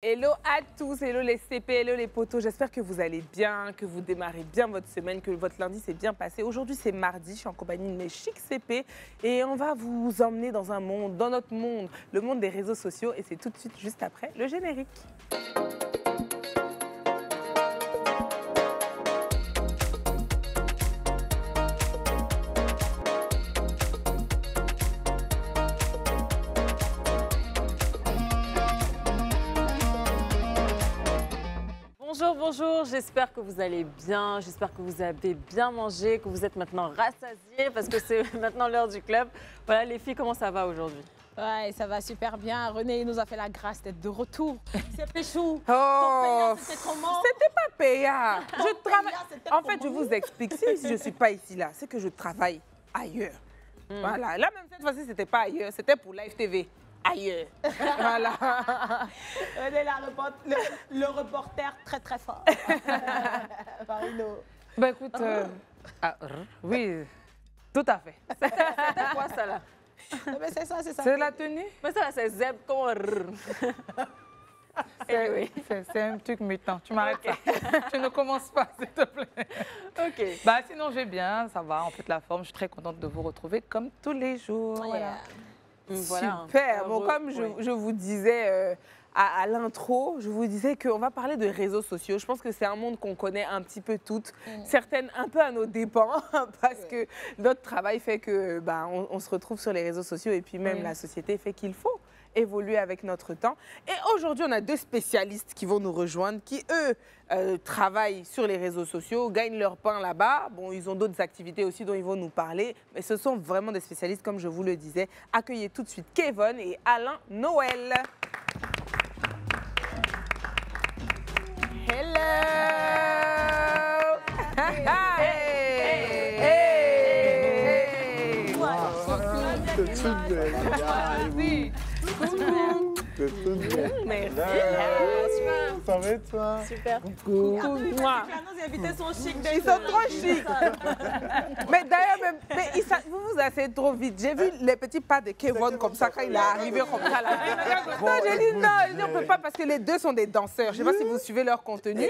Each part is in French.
Hello à tous, hello les CP, hello les potos, j'espère que vous allez bien, que vous démarrez bien votre semaine, que votre lundi s'est bien passé. Aujourd'hui c'est mardi, je suis en compagnie de mes chics CP et on va vous emmener dans un monde, dans notre monde, le monde des réseaux sociaux et c'est tout de suite juste après le générique. Bonjour, bonjour, j'espère que vous allez bien, j'espère que vous avez bien mangé, que vous êtes maintenant rassasiés parce que c'est maintenant l'heure du club. Voilà les filles, comment ça va aujourd'hui? Ouais, ça va super bien. René nous a fait la grâce d'être de retour. C'est péchou. Oh, c'était comment? c'était pas payant. Je travaille. c'était En fait, je comment? vous explique, si je ne suis pas ici là, c'est que je travaille ailleurs. Voilà, là même cette fois-ci, c'était pas ailleurs, c'était pour Live TV. Ailleurs. Voilà. René, le reporter très très fort. Marino. Bah écoute, oui, tout à fait. C'était quoi ça là? Mais c'est ça, c'est ça. C'est la tenue? Mais ça là c'est Zeb comme Anyway. C'est un truc mutant. Tu m'arrêtes ça. Tu ne commences pas, s'il te plaît. Ok. Bah, sinon, je vais bien, ça va, en fait, la forme. Je suis très contente de vous retrouver comme tous les jours. Voilà. Voilà. Super. Bon, comme ouais. je vous disais à l'intro, je vous disais qu'on va parler de réseaux sociaux. Je pense que c'est un monde qu'on connaît un petit peu toutes, certaines un peu à nos dépens, parce que notre travail fait que on se retrouve sur les réseaux sociaux et puis même la société fait qu'il faut évoluer avec notre temps. Et aujourd'hui, on a deux spécialistes qui vont nous rejoindre, qui, eux, travaillent sur les réseaux sociaux, gagnent leur pain là-bas. Bon, ils ont d'autres activités aussi dont ils vont nous parler, mais ce sont vraiment des spécialistes, comme je vous le disais. Accueillez tout de suite Kevon et Alain Noël. Hello! Merci. Ça va et toi? Super. Moi. Les invités sont chics. Ils sont trop chics. Mais d'ailleurs, vous vous asseyez trop vite. J'ai vu les petits pas de Kevon comme ça quand il est arrivé comme ça. Là. Non, j'ai dit non, on ne peut pas parce que les deux sont des danseurs. Je ne sais pas si vous suivez leur contenu,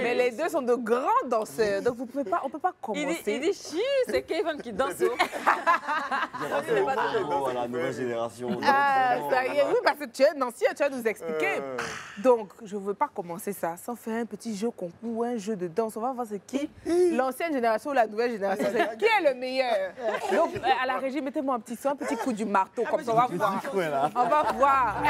mais les deux sont de grands danseurs. Donc vous pouvez pas, on ne peut pas commencer. Il dit chi, c'est Kevin qui danse. À la nouvelle génération. Ah, ça y est, oui, parce que tu es un ancien, tu vas nous expliquer. Donc, je ne veux pas commencer ça sans faire un petit jeu concours, un jeu de danse. On va voir c'est qui, l'ancienne génération ou la nouvelle génération, c'est qui est le meilleur. Donc, à la régie, mettez-moi un petit son, un petit coup du marteau, comme ça, on va voir. On va voir.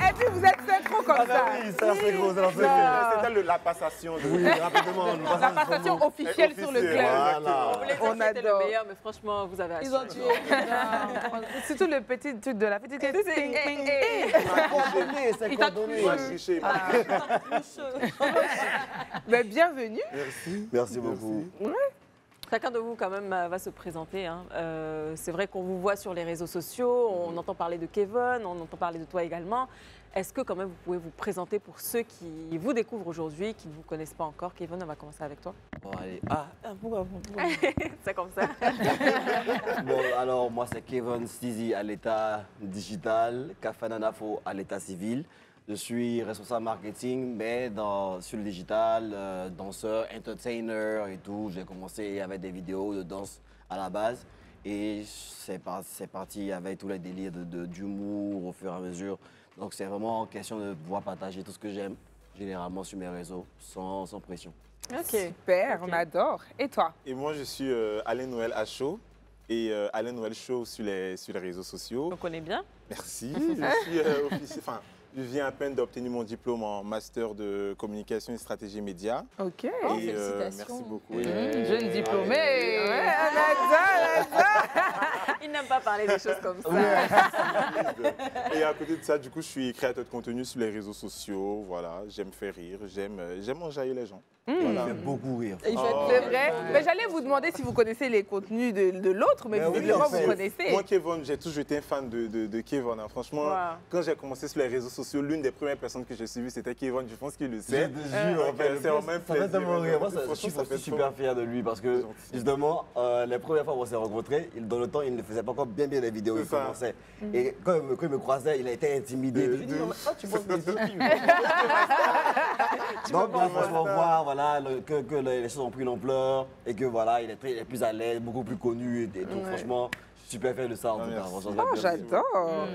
Et puis, vous êtes synchro comme ça. Oui, ça c'est gros. C'était la passation. Rapidement. La passation officielle sur le club. Voilà. On voulait dire On que c'était le adore. meilleur, mais franchement, vous avez Ils ont assuré. tué. Surtout le petit truc de la petite. C'est coordonné. Mais bienvenue. Merci beaucoup. Chacun de vous, quand même, va se présenter. Hein. C'est vrai qu'on vous voit sur les réseaux sociaux, on entend parler de Kevon, on entend parler de toi également. Est-ce que, quand même, vous pouvez vous présenter pour ceux qui vous découvrent aujourd'hui, qui ne vous connaissent pas encore? Kevon, on va commencer avec toi. Bon, allez. Pourquoi C'est comme ça. Bon, alors, moi, c'est Kevon Stizy à l'état digital, Kafananafo à l'état civil. Je suis responsable marketing, mais sur le digital, danseur, entertainer et tout. J'ai commencé avec des vidéos de danse à la base. Et c'est parti avec tous les délires d'humour au fur et à mesure. Donc c'est vraiment question de pouvoir partager tout ce que j'aime, généralement sur mes réseaux, sans pression. OK. Super, on adore. Et toi? Et moi, je suis Alain Noël à Show et Alain Noël Show sur les réseaux sociaux. On connaît bien. Merci. Je suis je viens à peine d'obtenir mon diplôme en master de communication et stratégie média. OK. Et félicitations. merci beaucoup. Jeune diplômé. Ouais, on adore. Il n'aime pas parler des choses comme ça. Et à côté de ça, du coup, je suis créateur de contenu sur les réseaux sociaux. Voilà, j'aime faire rire, j'aime enjailler les gens. Il fait beaucoup rire. Il fait C'est vrai. Mais j'allais vous demander si vous connaissez les contenus de l'autre, mais oui, visiblement, en fait. vous connaissez. Moi, Kevin, j'ai toujours été un fan de Kevin. Hein. Franchement, Wow. quand j'ai commencé sur les réseaux sociaux, l'une des premières personnes que j'ai suivies, c'était Kevin. Je pense qu'il le Je sait. te jure, en fait, c'est vraiment un ça fait plaisir. tellement rire. Moi, Franchement, je suis ça fait super fier de lui parce que, justement, les premières fois où on s'est rencontrés, dans le temps, il ne faisait pas encore bien les vidéos, il C'est ça. commençait. Et quand il me croisait, il a été intimidé. Je lui ai dit, non, mais tu penses que c'est qui Donc, là, franchement, voir voilà, que les choses ont pris l'ampleur et que voilà, il est plus à l'aise, beaucoup plus connu et tout. Franchement, je suis super fier de ça en tout cas. merci. Franchement, Oh, j'adore.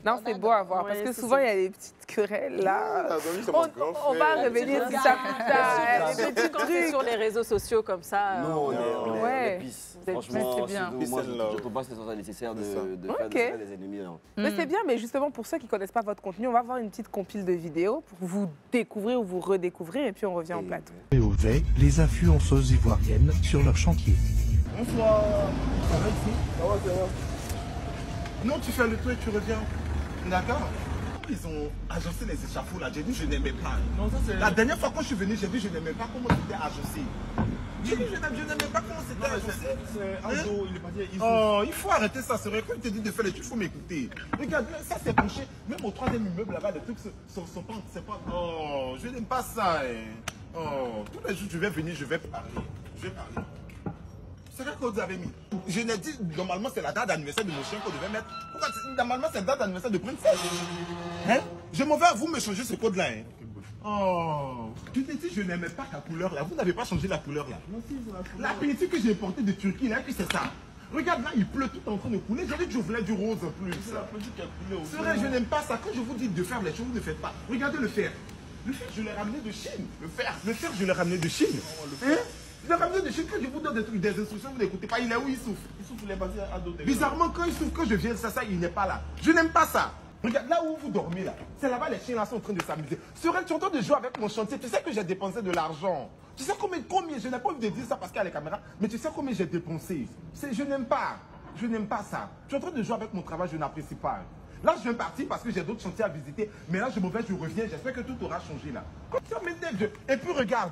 Non, c'est beau à voir Ouais, parce que c'est souvent, ça. il y a des petites querelles là. Ah, donc, c'est mon grand On va frère. revenir petit sur ça plus tard. Surtout Des petits quand c'est sur trucs. les réseaux sociaux comme ça. nous, on est Ouais. pisse. Vous êtes Franchement, c'est bien. surtout, Peace moi, and je love. trouve pas que c'est nécessaire de C'est ça. faire Ok. de se faire des ennemis. Non. Mais c'est bien, mais justement, pour ceux qui ne connaissent pas votre contenu, on va voir une petite compile de vidéos pour vous découvrir ou vous redécouvrir et puis on revient en plateau. Et au V, les influenceuses ivoiriennes sur leur chantier. Bonsoir. Ça va ici? Ça va, ça va. Non, tu fais le tour et tu reviens. D'accord? Ils ont agencé les échafauds là. J'ai dit je n'aimais pas. Non, ça c'est... La dernière fois quand je suis venu, j'ai dit je n'aimais pas comment c'était agencé. J'ai dit je n'aimais pas comment c'était agencé. C'est Aldo, il est parti. Oh, il faut arrêter ça. C'est vrai, quand je te dis de faire les trucs, il faut m'écouter. Regarde, ça c'est bouché. Même au troisième immeuble là-bas, les trucs sont pas. C'est pas. Oh, je n'aime pas ça. Oh, tous les jours je vais venir, je vais parler. Je vais parler. C'est vrai que vous avez mis. Je n'ai dit, normalement, c'est la date d'anniversaire de mon chien qu'on devait mettre. Pourquoi normalement, c'est la date d'anniversaire de Prince. Hein? Je m'en vais à vous me changer ce code-là. Hein? Oh, tu t'es dit, je n'aimais pas ta couleur là. Vous n'avez pas changé la couleur là. La peinture que j'ai portée de Turquie là, puis c'est ça. Regarde là, il pleut tout en train de couler. J'ai dit que je voulais du rose en plus. C'est la peinture qui a coulé aussi. C'est vrai, je n'aime pas ça. Quand je vous dis de faire les choses, vous ne faites pas. Regardez le fer. Le fer, je l'ai ramené de Chine. Le fer, je l'ai ramené de Chine. Hein? Je l'ai ramené de Chine. Quand je vous donne des trucs, des instructions, vous n'écoutez pas. Il est où il souffre? Il souffre, il est basé à d'autres. Bizarrement, quand il souffre, quand je viens, ça, il n'est pas là. Je n'aime pas ça. Regarde, là où vous dormez, là, c'est là-bas, les chiens là sont en train de s'amuser. Sereine, tu es en train de jouer avec mon chantier. Tu sais que j'ai dépensé de l'argent. Tu sais combien, je n'ai pas envie de dire ça parce qu'il y a les caméras, mais tu sais combien j'ai dépensé. Je n'aime pas. Je n'aime pas ça. Tu es en train de jouer avec mon travail, je n'apprécie pas. Là, je viens partir parce que j'ai d'autres chantiers à visiter. Mais là, je m'en vais, je reviens. J'espère que tout aura changé là. Comme ça, et puis regarde.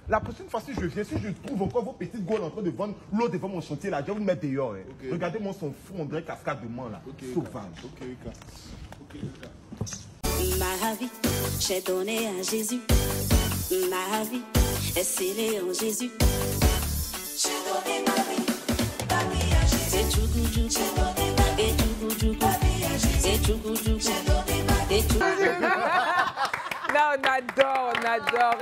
La prochaine fois, si je viens, si je trouve encore vos petites gaules en train de vendre l'eau devant mon chantier là, je vais vous mettre dehors. Hein. Okay. Regardez-moi son fou, on dirait cascade de moi là. Sauvage. Ma vie, j'ai donné à Jésus. Ma vie est scellée en Jésus. J'ai donné ma vie à Jésus. Et tchoukou, j'ai donné ma vie. Et tchoukou, et tchoukou, j'ai donné ma vie. Et tchoukou. Non, on adore.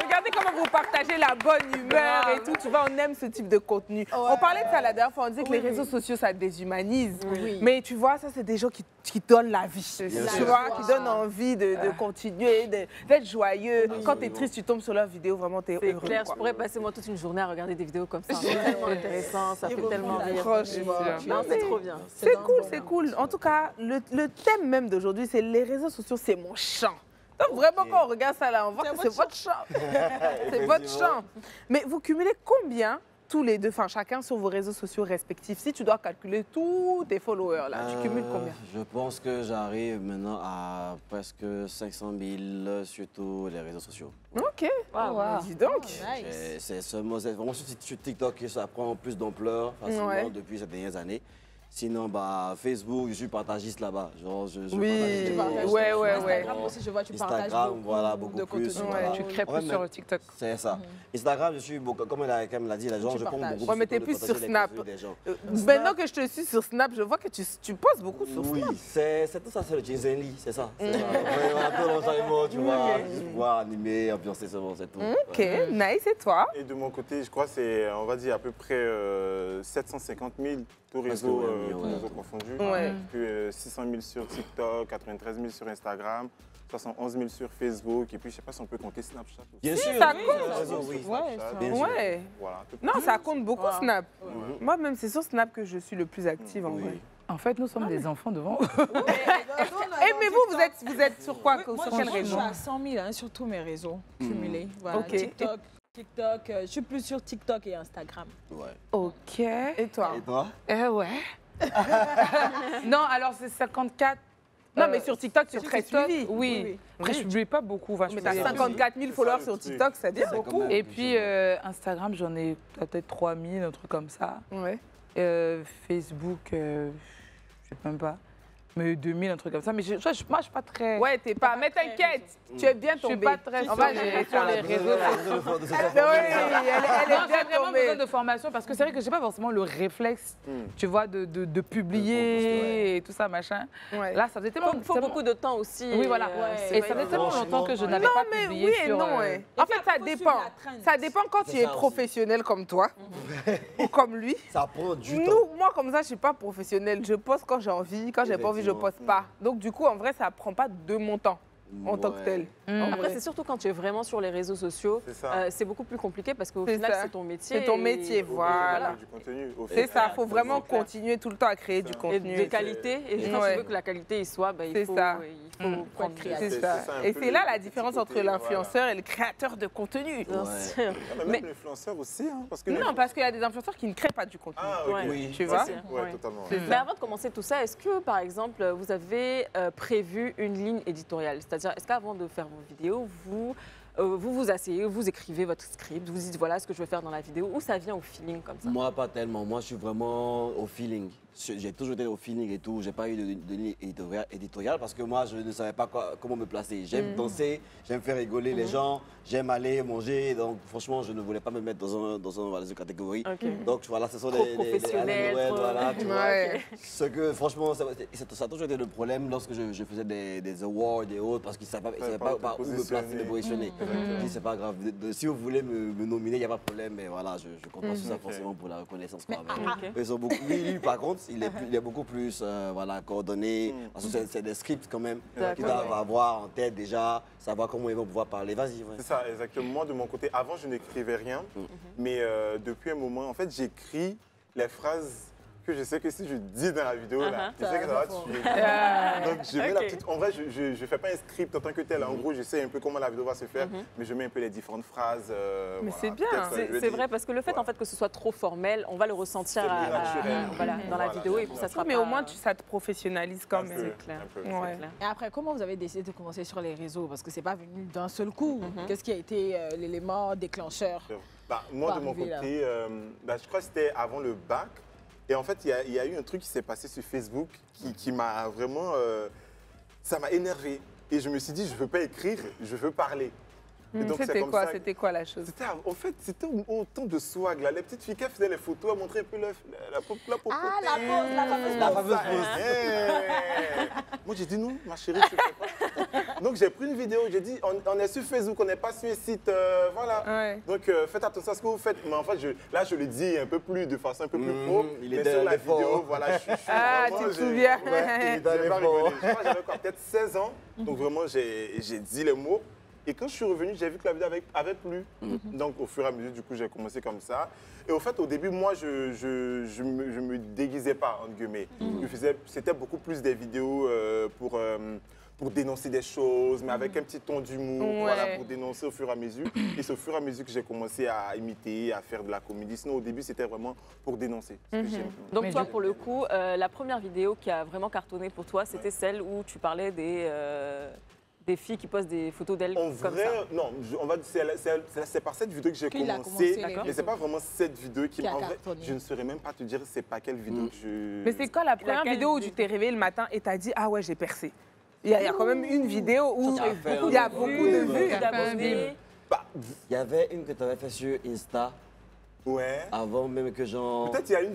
Regardez comment vous partagez la bonne humeur et tout. Tu vois, on aime ce type de contenu. Ouais. On parlait de ça la dernière fois, on disait que les réseaux sociaux, ça déshumanise. Oui. Mais tu vois, ça, c'est des gens qui donnent la vie. Tu vois, qui donnent envie de continuer, d'être joyeux. Oui. Quand tu es triste, tu tombes sur leur vidéo, vraiment, tu es heureux. C'est clair, je pourrais passer moi toute une journée à regarder des vidéos comme ça. C'est tellement intéressant, ça fait tellement rire. Franchement. Non, c'est trop bien. C'est cool. En tout cas, le thème même d'aujourd'hui, c'est les réseaux sociaux, c'est mon champ. Donc vraiment, quand on regarde ça là, on voit que c'est votre champ. C'est votre champ. Mais vous cumulez combien tous les deux, enfin chacun sur vos réseaux sociaux respectifs? Si tu dois calculer tous tes followers là, tu cumules combien? Je pense que j'arrive maintenant à presque 500 000 sur tous les réseaux sociaux. Ok. Wow. Dis donc. Nice. C'est vraiment sur TikTok que ça prend plus d'ampleur facilement depuis ces dernières années. Sinon, Facebook, je suis partagiste là-bas. Genre, oui, ouais. Instagram aussi, je vois, tu partages Instagram, beaucoup, voilà, beaucoup plus. Voilà. Tu crées plus sur TikTok. C'est ça. Instagram, je suis beaucoup, comme elle l'a dit, les gens, je prends beaucoup. Ouais, mais t'es plus sur Snap. Maintenant que je te suis sur Snap, je vois que tu poses beaucoup sur Snap. Oui, c'est tout ça, c'est le Jinzenli, c'est ça. C'est ça. Un peu l'enchaînement, tu vois, juste pouvoir animer, ambiancer, c'est tout. Ok, nice, et toi? Et de mon côté, je crois que c'est, on va dire, à peu près 750 000. Tout réseau confondu. Ouais. Puis 600 000 sur TikTok, 93 000 sur Instagram, 71 000 sur Facebook. Et puis, je ne sais pas si on peut compter Snapchat aussi. Bien sûr, ça compte. Oui, Ouais. Voilà, non, ça compte beaucoup, Snap. Moi-même, c'est sur Snap que je suis le plus active en vrai. En fait, nous sommes des enfants devant. Mais vous êtes sur quoi? Sur quel réseau? Je suis à 100 000 sur tous mes réseaux cumulés. Voilà, TikTok, je suis plus sur TikTok et Instagram. Ouais. Ok. Et toi? Et toi? Ouais. Non, alors c'est 54 Non, mais sur TikTok, tu es très TikTok, suivi. oui. Après, je ne publie pas beaucoup. Enfin, je Mais t'as publie- 54 000 followers sur TikTok, c'est bien beaucoup. Et puis, Instagram, j'en ai peut-être 3000, un truc comme ça. Ouais. Facebook, je ne sais même pas. Mais 2000, un truc comme ça. Mais moi, je suis pas très... Ouais, t'es pas. Mais t'inquiète, tu es bien Je suis tombée. pas très On va sur gérer les ça. réseaux. Oui, elle Non, est bien j'ai vraiment tombée. besoin de formation parce que c'est vrai que j'ai pas forcément le réflexe, tu vois, de publier et tout ça, machin. Ouais. Là, ça faisait tellement... Il faut beaucoup de temps aussi. Oui, voilà. c'est Et ça vrai. faisait tellement longtemps que je n'avais Non, pas mais publié oui et sur... non. En fait, ça dépend. Ça dépend quand tu es professionnel comme toi ou comme lui. Ça prend du temps. Nous, moi, comme ça, je suis pas professionnelle. Je poste quand j'ai envie. Quand j'ai pas envie, je poste pas. Donc, du coup, en vrai, ça prend pas de mon temps en tant que tel. En Après, vrai. c'est surtout quand tu es vraiment sur les réseaux sociaux, C'est ça. c'est beaucoup plus compliqué parce qu'au C'est final, ça. c'est ton métier. C'est ton et- métier, voilà. Du contenu. au C'est fait. ça, il faut vraiment clair. continuer tout le temps à créer du Et contenu. de qualité. Et quand Ouais. tu veux que la qualité y soit, ben, C'est il faut, ça. il faut prendre du C'est C'est ça. ça, un Et peu c'est là le la petit différence côté, entre l'influenceur et le créateur de contenu. Bien Ouais. sûr. Ah, mais Mais- même l'influenceur aussi, hein, parce que... Non, parce qu'il y a des influenceurs qui ne créent pas du contenu. Ah, ok. Ouais. Oui. Tu vois? Ouais, Ouais. totalement. C'est Mais avant de commencer tout ça, est-ce que, par exemple, vous avez prévu une ligne éditoriale? C'est-à-dire, est-ce qu'avant de faire vos vidéos, vous asseyez, vous écrivez votre script, vous dites voilà ce que je veux faire dans la vidéo, ou ça vient au feeling comme ça? Moi, pas tellement. Moi, je suis vraiment au feeling. J'ai toujours été au feeling et tout. J'ai pas eu de ligne éditoriale parce que moi, je ne savais pas comment me placer. J'aime danser, j'aime faire rigoler les gens, j'aime aller manger. Donc, franchement, je ne voulais pas me mettre dans une catégorie. Ok. Donc, voilà, ce sont Trop des professionnel, Alain Noël, trop- voilà, tu vois. Ouais. Ce que, franchement, ça a toujours été le problème lorsque je faisais des awards et autres parce qu'ils ne savaient pas par où me placer, me positionner. Je dis, c'est pas grave. Si vous voulez me nominer, il n'y a pas de problème. Mais voilà, je compte pas sur ça forcément pour la reconnaissance. Quoi. ok. Ils sont beaucoup, lui, par contre, il est beaucoup plus voilà, coordonné. Parce que c'est des scripts quand même qu'ils doivent avoir en tête déjà, savoir comment ils vont pouvoir parler. Vas-y. Ouais. C'est ça, exactement. Moi, de mon côté, avant, je n'écrivais rien. Mais depuis un moment, en fait, j'écris les phrases que je sais que si je dis dans la vidéo, là, je sais que ça va tuer. Donc, je mets la petite... En vrai, je ne fais pas un script en tant que tel. En gros, je sais un peu comment la vidéo va se faire, mais je mets un peu les différentes phrases. Mais voilà. c'est bien. Peut-être, je C'est dis- vrai, parce que le fait en fait que ce soit trop formel, on va le ressentir C'est plus naturel. voilà, dans la Voilà, vidéo et puis c'est ça sera Mais pas... au moins, ça te professionnalise quand Un même. peu, clair. un peu. Ouais. clair. Et après, comment vous avez décidé de commencer sur les réseaux? Parce que c'est pas venu d'un seul coup. Qu'est-ce qui a été l'élément déclencheur? Bah, moi, de mon arriver, là. côté, je crois que c'était avant le bac. Et en fait, il y a eu un truc qui s'est passé sur Facebook qui m'a vraiment... ça m'a énervé. Et je me suis dit, je ne veux pas écrire, je veux parler. Et donc, c'est C'était comme quoi? ça- C'était quoi la chose? En fait, c'était autant de swag. Là. Les petites filles qui faisaient les photos, elles montraient un peu la popote. Ah, la pause, la fameuse La pause. fameuse pause. Moi, j'ai dit non, ma chérie, je ne fais pas. Donc, j'ai pris une vidéo, j'ai dit, on est sur Facebook, on n'est pas sur un site, voilà. Ouais. Donc, faites attention à ce que vous faites. Mais en fait, là, je le dis un peu plus, de façon un peu plus pro. il mais était sur dans la l'effort. vidéo, voilà, je suis Ah, vraiment, tu te j'ai- souviens? Ouais, Il est dans j'ai pas l'effort. rigolé. Je crois que j'avais encore peut-être 16 ans. Donc, vraiment, j'ai dit les mots. Et quand je suis revenu, j'ai vu que la vidéo avait plu. Donc, au fur et à mesure, du coup, j'ai commencé comme ça. Et au fait, au début, moi, je me déguisais pas, entre guillemets. C'était beaucoup plus des vidéos pour dénoncer des choses, mais avec un petit ton d'humour, Ouais. voilà, pour dénoncer au fur et à mesure. Et c'est au fur et à mesure que j'ai commencé à imiter, à faire de la comédie. Sinon, au début, c'était vraiment pour dénoncer. Ce que j'aime. Donc Mais toi, pour le coup, la première vidéo qui a vraiment cartonné pour toi, c'était celle où tu parlais des filles qui postent des photos d'elles En comme vrai, ça. non, on va dire c'est par cette vidéo que j'ai Qu'il a commencé, commencé les mais c'est pas vraiment cette vidéo qui a en vrai, cartonné. je ne saurais même pas te dire c'est pas quelle vidéo que je... Mais c'est quoi la première Laquelle vidéo où tu t'es réveillé le matin et t'as dit ah ouais j'ai percé? Il y a quand même une vidéo où Ça fait il y a un beaucoup de vues, vues. d'abonnés. Bah, Il y avait une que tu avais fait sur Insta ouais. avant même que j'en... Peut-être il y a une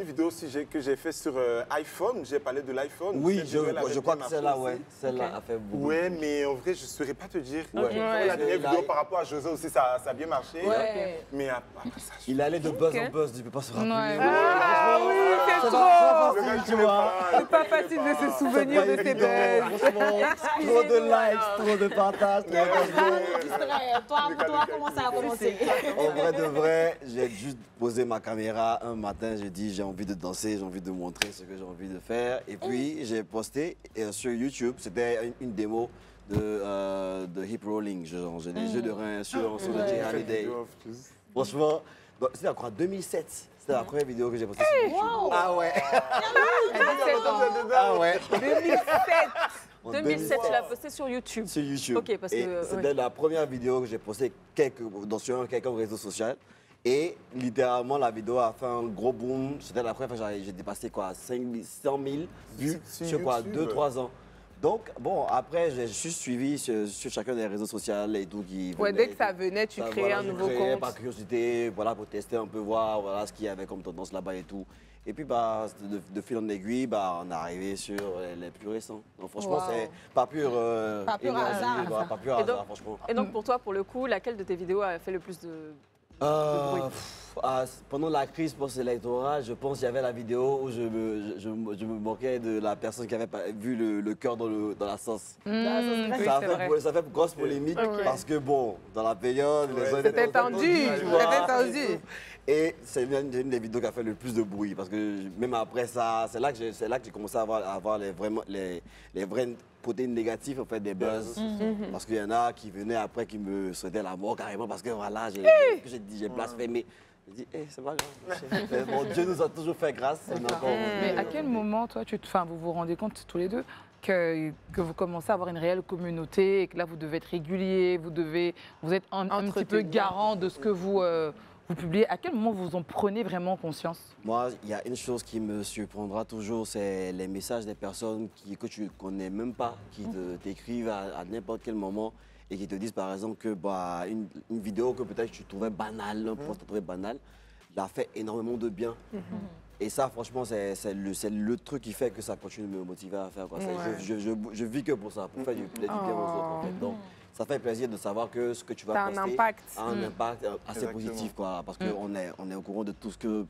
vidéo aussi que j'ai fait sur iPhone, j'ai parlé de l'iPhone. Oui, Cette vidéo, elle avait je crois bien que celle-là, marché ouais. aussi. Celle-là a fait beaucoup. Ouais, mais en vrai, je ne saurais pas te dire. Ouais. La dernière Ouais. vidéo par rapport à José aussi, ça a bien marché. Ouais. Mais après ça, je... Il allait de buzz en buzz, il ne peut pas se rappeler. Ah oui, c'est C'est trop. pas Le mec, facile, tu tu l'es vois. pas, C'est pas facile de se souvenir de ces buzz. Franchement, trop de likes, trop de partages. Toi, comment ça a commencé? En vrai de vrai, j'ai juste posé ma caméra un matin, j'ai dit j'ai envie de danser, j'ai envie de montrer ce que j'ai envie de faire. Et puis j'ai posté sur YouTube, c'était une démo de hip rolling, genre j'ai des jeux de reins sur le J Holiday. Franchement, c'était quoi, 2007. C'était la première vidéo que j'ai postée sur YouTube. Ah ouais. Elle a 17 ans. Ah ouais. 2007, tu l'as posté sur YouTube. Sur YouTube. Ok, parce Et que c'était la première vidéo que j'ai postée sur quelques réseaux sociaux. Et littéralement, la vidéo a fait un gros boom. C'était la première fois que j'ai dépassé quoi, 100 000 vues sur quoi, 2-3 ans. Donc, bon, après, j'ai juste suivi sur chacun des réseaux sociaux et tout qui Ouais, venait dès que et ça tout. venait, tu créais Voilà, un je nouveau créais compte. par curiosité, voilà, pour tester un peu, voir voilà, ce qu'il y avait comme tendance là-bas et tout. Et puis, bah, de fil en aiguille, bah, on est arrivé sur les plus récents. Donc, franchement, c'est pas pur énergie, hasard. voilà, pas pur hasard, franchement. Et donc, pour toi, pour le coup, laquelle de tes vidéos a fait le plus de bruit? Pendant la crise post-électorale, je pense qu'il y avait la vidéo où je me moquais de la personne qui avait vu le cœur dans la sauce. Ça a fait grosse polémique parce que, bon, dans la période, les autres C'était tendu, c'était tendu. Et c'est une des vidéos qui a fait le plus de bruit parce que même après ça, c'est là que j'ai commencé à avoir les vrais côtés négatifs, en fait, des buzz. Parce qu'il y en a qui venaient après qui me souhaitaient la mort carrément parce que voilà, j'ai blasphémé. J'ai dit, c'est pas grave. Bon, Dieu nous a toujours fait grâce. Mais à quel moment, toi, vous vous rendez compte tous les deux que vous commencez à avoir une réelle communauté et que là, vous devez être régulier, vous êtes un petit peu garant de ce que vous publiez. À quel moment vous en prenez vraiment conscience? Moi, il y a une chose qui me surprendra toujours, c'est les messages des personnes que tu ne connais même pas, qui t'écrivent à n'importe quel moment et qui te disent par exemple que bah, une vidéo que peut-être tu trouvais banale, un post que tu trouvais banal, l'a fait énormément de bien. Et ça, franchement, c'est le truc qui fait que ça continue de me motiver à faire. Quoi. Je vis que pour ça, pour faire du bien aux autres. En fait. Donc, ça fait plaisir de savoir que ce que tu vas poster a un impact assez positif. Quoi, parce qu'on est au courant de tout ce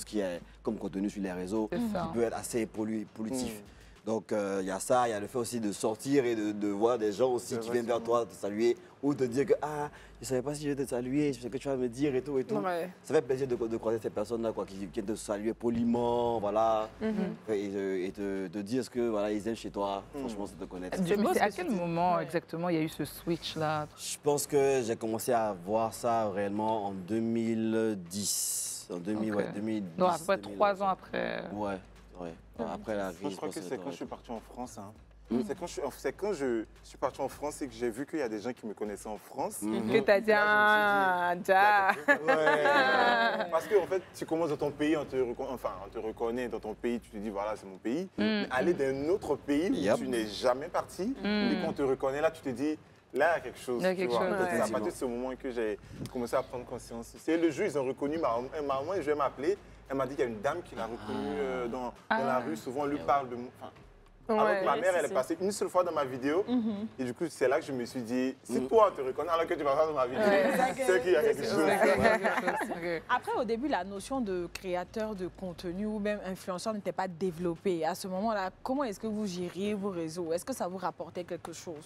qui est comme contenu sur les réseaux, qui peut être assez pollutif. Donc, il y a ça, il y a le fait aussi de sortir et de voir des gens aussi qui viennent vers toi te saluer ou te dire que je ne savais pas si je vais te saluer, je sais que tu vas me dire et tout et tout. Ouais. Ça fait plaisir de croiser ces personnes-là qui viennent te saluer poliment, voilà, et de dire ce que voilà, ils aiment chez toi. Franchement, c'est de connaître. Mais à quel moment exactement il y a eu ce switch-là? Je pense que j'ai commencé à voir ça réellement en 2010. En 2010. Donc, à peu près 3 ans après. Ouais. Après la crise. Je crois que c'est quand je suis parti en France. C'est quand je suis parti en France et que j'ai vu qu'il y a des gens qui me connaissaient en France. Que t'as dit, Parce qu'en fait, tu commences dans ton pays, on te reconnaît dans ton pays, tu te dis, voilà, c'est mon pays. Mais aller dans un autre pays où tu n'es jamais parti et qu'on te reconnaît, là, tu te dis, là, il y a quelque chose. C'est à partir de ce moment que j'ai commencé à prendre conscience. C'est le jour, ils ont reconnu ma maman et je vais m'appeler. Elle m'a dit qu'il y a une dame qui l'a reconnue dans la rue. Souvent, on lui parle de moi. Alors que ma mère, elle est passée une seule fois dans ma vidéo. Et du coup, c'est là que je me suis dit, si toi, on te reconnaît alors que tu vas faire dans ma vidéo, c'est qu'il y a quelque chose. Après, au début, la notion de créateur de contenu ou même influenceur n'était pas développée. À ce moment-là, comment est-ce que vous gériez vos réseaux? Est-ce que ça vous rapportait quelque chose?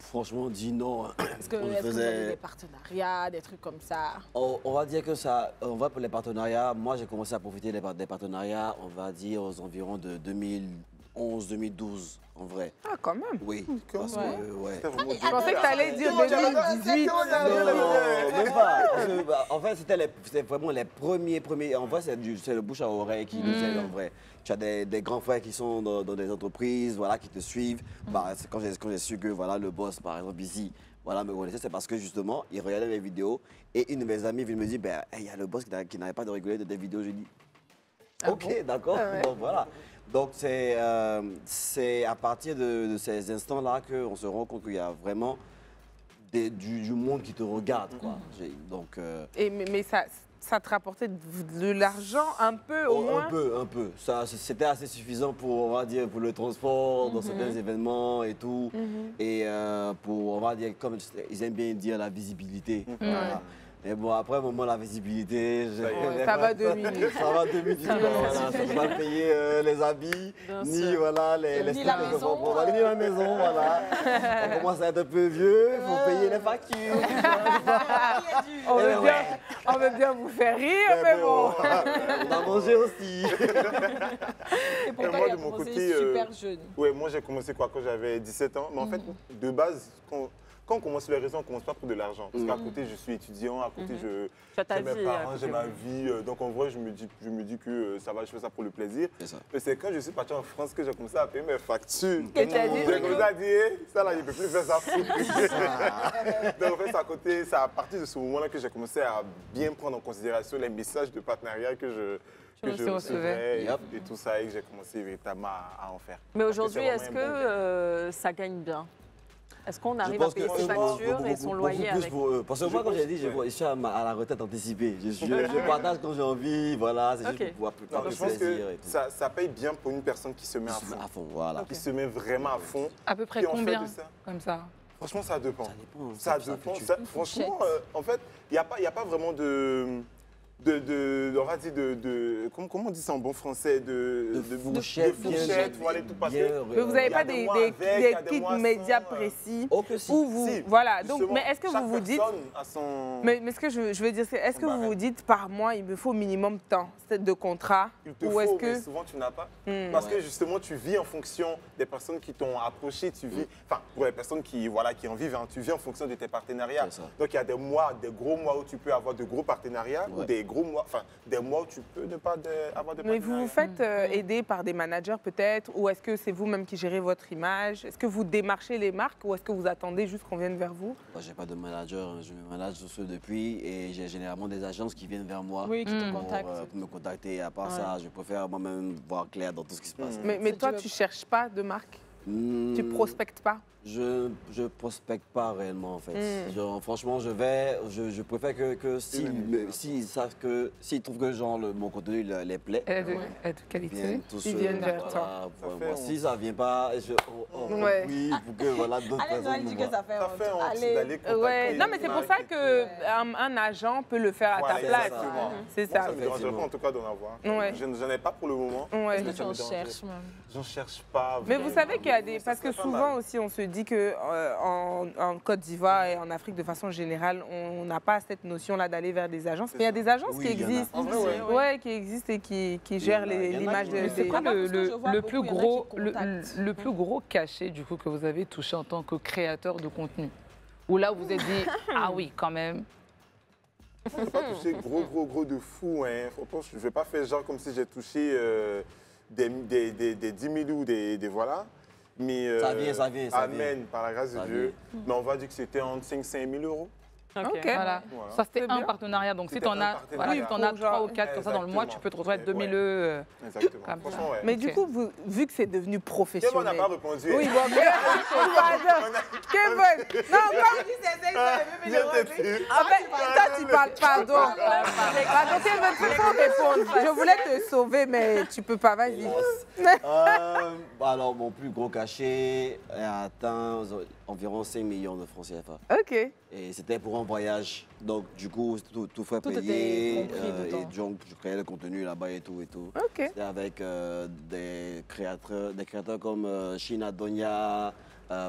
Franchement, dis non. Est-ce que vous avez des partenariats, des trucs comme ça? On va dire que ça, on va pour les partenariats. Moi, j'ai commencé à profiter des partenariats, on va dire, aux environs de 2011-2012, en vrai. Ah, quand même. Oui. Parce que, Je pensais que tu allais dire 2018. Non, même pas. Parce que, en fait, c'était vraiment les premiers. En vrai, c'est le bouche à oreille qui nous aide, en vrai. Tu as des grands frères qui sont dans des entreprises, voilà, qui te suivent. Bah, quand j'ai su que voilà, le boss, par exemple, ici, voilà, me connaissait, c'est parce que justement, il regardait mes vidéos et une de mes amies vient me dire, il y a le boss qui n'arrête pas de rigoler de tes vidéos. Je dis, ok, d'accord, bon, voilà. Donc, c'est à partir de ces instants-là qu'on se rend compte qu'il y a vraiment du monde qui te regarde, quoi. Donc, mais ça te rapportait de l'argent un peu au moins? Un peu. C'était assez suffisant pour, on va dire, pour le transport, dans certains événements et tout. Et pour, on va dire, comme ils aiment bien dire, la visibilité. Voilà. Mais bon, après, au moment de la visibilité, ça va 2 minutes. Ça va 2 minutes. Voilà, ça ne peut pas payer les habits, ni voilà, les ni la maison. Ni la maison, voilà. On commence à être un peu vieux, il faut payer les factures. On veut bien vous faire rire, mais bon. On a mangé aussi. Et pourtant, il a commencé super jeune. Oui, moi j'ai commencé quand j'avais 17 ans. Mais en fait, de base, quand on commence les réseaux, on ne commence pas pour de l'argent. Parce qu'à côté, je suis étudiant, à côté, j'ai mes parents, j'ai ma vie. Donc en vrai, je me dis que ça va, je fais ça pour le plaisir. Mais c'est quand je suis parti en France que j'ai commencé à payer mes factures. J'ai commencé à dire, ça là, je ne peux plus faire ça. Donc en fait, c'est à partir de ce moment-là que j'ai commencé à bien prendre en considération les messages de partenariat que je recevais et tout ça, et que j'ai commencé véritablement à en faire. Mais aujourd'hui, est-ce que ça gagne bien? Est-ce qu'on arrive à payer ses factures et son loyer avec? Parce que moi, comme j'ai dit, je suis à la retraite anticipée. Je partage quand j'ai envie, voilà, c'est juste pour pouvoir plus tard. Je pense que ça paye bien pour une personne qui se met à fond. Voilà. Qui se met vraiment à fond. À peu près combien comme ça? Franchement, ça dépend. Ça dépend. Franchement, en fait, il n'y a pas vraiment on va dire comment on dit ça en bon français, de fourchette, voilà, tout passer. Mais vous n'avez pas des kits médias précis où vous, voilà. Donc, mais est-ce que vous vous dites, mais ce que je veux dire, c'est est-ce que vous vous dites par mois il me faut minimum tant de contrat, ou est-ce que mais souvent tu n'as pas, parce que justement tu vis en fonction des personnes qui t'ont approché, tu vis, enfin pour les personnes qui en vivent, tu vis en fonction de tes partenariats. Donc il y a des gros mois où tu peux avoir de gros partenariats ou des gros mois, enfin des mois où tu peux ne pas avoir de partenariat. Mais vous vous faites aider par des managers peut-être, ou est-ce que c'est vous-même qui gérez votre image? Est-ce que vous démarchez les marques ou est-ce que vous attendez juste qu'on vienne vers vous? Moi, j'ai pas de manager, je me manage tout depuis et j'ai généralement des agences qui viennent vers moi qui te contactent. Pour me contacter. À part ça, je préfère moi-même voir clair dans tout ce qui se passe. Mais toi, tu cherches pas de marque? Tu prospectes pas? Je prospecte pas réellement en fait. Franchement, je préfère que s'ils savent que, s'ils trouvent que genre mon contenu les plaît, de qualité, ils viennent vers toi. Si ça vient pas, oui, pour que voilà d'autres personnes me voient. Non, mais c'est pour ça que un agent peut le faire à ta place. C'est ça. Ça me dérangerait pas en tout cas d'en avoir. Je n'en ai pas pour le moment. J'en cherche même. J'en cherche pas. Mais vous savez qu'il y a des, parce que souvent aussi on se dit que en Côte d'Ivoire et en Afrique de façon générale, on n'a pas cette notion-là d'aller vers des agences. Mais il y a des agences qui existent, qui existent et qui gèrent l'image de. C'est quoi le plus gros cachet du coup que vous avez touché en tant que créateur de contenu? Ou là vous vous êtes dit ah oui quand même. Je n'ai pas touché gros de fou. Je ne vais pas faire genre comme si j'ai touché des 10 000 ou des voilà. Mais ça vient. Amen, par la grâce de Dieu. Mais on va dire que c'était entre 5 000 euros. Ok. Voilà. Ça, c'était un partenariat. Donc, si tu en as 3 ou 4 comme ça dans le mois, tu peux te retrouver à 2000 euros. Exactement. Franchement, Mais du coup, vu que c'est devenu professionnel... Kevin n'a pas répondu. Oui, bon, Kevin, non, comme dit, c'est ça, en fait, toi, tu parles, pardon. Pardon, Kevin, tu peux répondre. Je voulais te sauver, mais tu peux pas, vas-y. Alors, mon plus gros cachet a atteint environ 5 millions de francs CFA. OK. Et c'était pour un voyage. Donc, du coup, tout frais payé. Et donc, je créais le contenu là-bas et tout. OK. C'était avec des créateurs comme Shina Donia,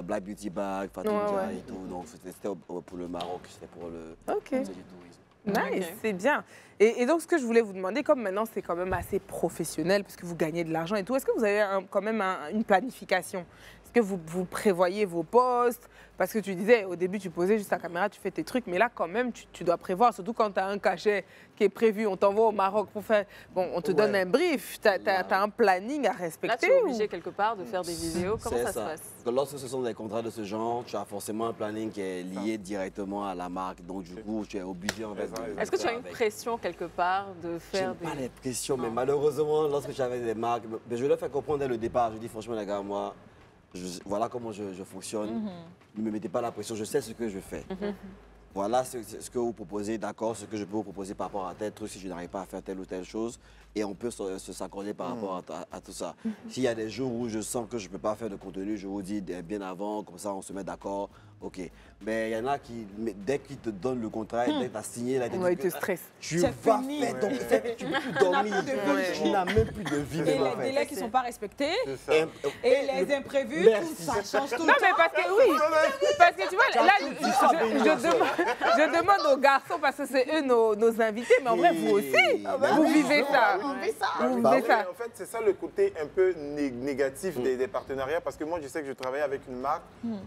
Black Beauty Bag, Fatou Dia et tout. Donc, c'était pour le Maroc, c'était pour le tourisme. Nice, c'est bien. Et donc, ce que je voulais vous demander, comme maintenant, c'est quand même assez professionnel, parce que vous gagnez de l'argent et tout, est-ce que vous avez quand même une planification? Est-ce que vous prévoyez vos postes? Parce que tu disais, au début, tu posais juste ta caméra, tu fais tes trucs, mais là, quand même, tu dois prévoir, surtout quand tu as un cachet qui est prévu, on t'envoie au Maroc pour faire... Bon, on te donne un brief, tu as un planning à respecter. Là, tu es obligé quelque part de faire des vidéos. Comment ça se passe? Lorsque ce sont des contrats de ce genre, tu as forcément un planning qui est lié directement à la marque. Donc, du coup, tu es obligé en fait. Est-ce que tu as une pression quelque part de faire des... pas les pressions, mais malheureusement, lorsque j'avais des marques, je leur fais comprendre dès le départ. Je dis franchement, les gars, moi, voilà comment je fonctionne. Ne me mettez pas la pression, je sais ce que je fais. Voilà ce que vous proposez, d'accord, ce que je peux vous proposer par rapport à tel truc si je n'arrive pas à faire telle ou telle chose. Et on peut s'accorder par rapport à tout ça. S'il y a des jours où je sens que je ne peux pas faire de contenu, je vous dis bien avant, comme ça on se met d'accord. OK. Mais il y en a qui, dès qu'ils te donnent le contrat, dès que tu as signé, ils te stressent. Tu vas faire, donc tu ne peux plus dormir. Tu n'as même plus de vie. Et les délais qui ne sont pas respectés, et les imprévus, tout ça change tout le temps. Non, mais parce que oui, parce que tu vois, là, je demande aux garçons, parce que c'est eux nos invités, mais en vrai, vous aussi, vous vivez ça. En fait, c'est ça le côté un peu négatif des partenariats, parce que moi, je sais que je travaillais avec une marque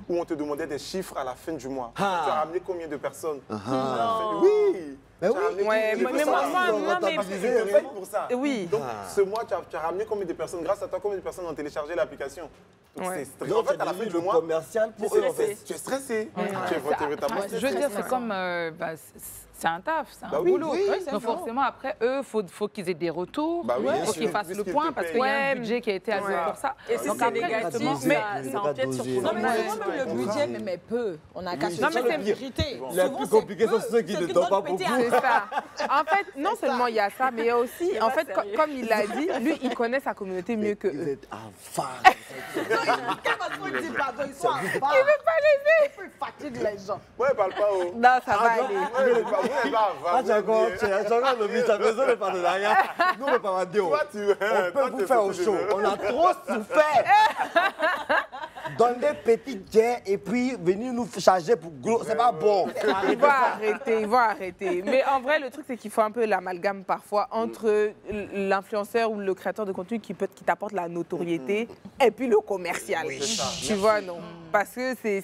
où on te demandait des chiffres chiffre à la fin du mois. Ah. Tu as ramené combien de personnes? Ah. Oui. Ben Tu as oui. ramené Ouais, combien de mais personnes? moi, mais- Parce que tu te payes pour ça. Oui. Donc, ce mois, tu as ramené combien de personnes? Grâce à toi, combien de personnes ont téléchargé l'application? Donc, Ouais. c'est stressant. Donc, En fait, à la fin le du mois, commercial pour eux, en fait. tu es stressé. Tu es véritablement Je veux dire, c'est comme, c'est un taf, c'est un Bah oui, boulot. oui, Donc forcément, après, eux, faut qu'ils aient des retours, Bah oui, bien faut sûr. qu'ils fassent le point, parce qu'il y a un budget qui a été alloué pour ça. Et si Donc c'est après, négatif, justement, ça empiète sur tout Non, le mais monde. souvent, même le budget, mais peu. On a qu'à Oui, chercher c'est la le pire. vérité. Les plus compliqués sont ceux qui ne donnent pas beaucoup. C'est ça. En fait, non seulement il y a ça, mais il y a aussi, en fait, comme il l'a dit, lui, il connaît sa communauté mieux que Vous eux. êtes enfant. Il veut pas laisser. Il fatigue les gens. Ouais, parle pas au. Non, ça va aller. Ouais, pas Ah, tu as encore le but, ça besoin de partenariat. Nous, on peut pas dire. Toi, tu veux. On peut vous faire au show. On a trop souffert. Donner des petites guerres et puis venir nous charger pour gros, c'est pas bon. Ils vont arrêter. Mais en vrai, le truc, c'est qu'il faut un peu l'amalgame parfois entre l'influenceur ou le créateur de contenu qui t'apporte la notoriété et puis le commercial. c'est ça. Tu vois, non? Parce que c'est...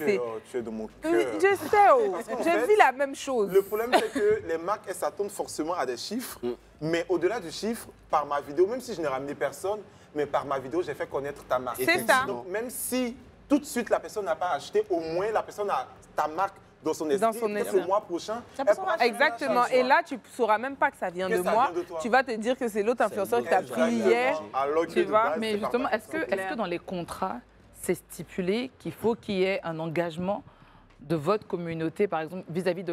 Tu es de mon Je cœur. sais, oh. qu'en J'ai fait, vu la même chose. Le problème, c'est que les marques, elles s'attendent forcément à des chiffres. Mais au-delà du chiffre, par ma vidéo, même si je n'ai ramené personne, mais par ma vidéo, j'ai fait connaître ta marque. C'est ça. Donc, même si tout de suite la personne n'a pas acheté, au moins la personne a ta marque dans son esprit. Dans son Peut-être esprit. le mois prochain, Ça elle peut pourra Exactement. changer Et la là, tu ne sauras même pas que ça vient Que de ça moi. vient de toi. Tu vas te dire que c'est l'autre influenceur qui t'a choix. pris hier. Alors que Tu de vois, base, Mais c'est pas justement, par est-ce personne. que dans les contrats, c'est stipulé qu'il faut qu'il y ait un engagement de votre communauté, par exemple, vis-à-vis de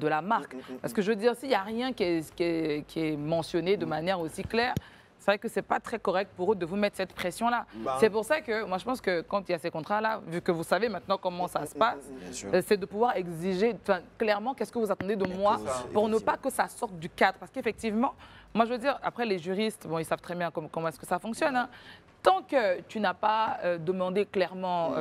la marque? Parce que je veux dire, s'il n'y a rien qui est mentionné de manière aussi claire, c'est vrai que c'est pas très correct pour eux de vous mettre cette pression-là. Bah. C'est pour ça que moi, je pense que quand il y a ces contrats-là, vu que vous savez maintenant comment ça se passe, c'est de pouvoir exiger clairement qu'est-ce que vous attendez de moi pour ne pas que ça sorte du cadre. Parce qu'effectivement, moi, je veux dire, après, les juristes, bon, ils savent très bien comment est-ce que ça fonctionne, hein. Tant que tu n'as pas demandé clairement,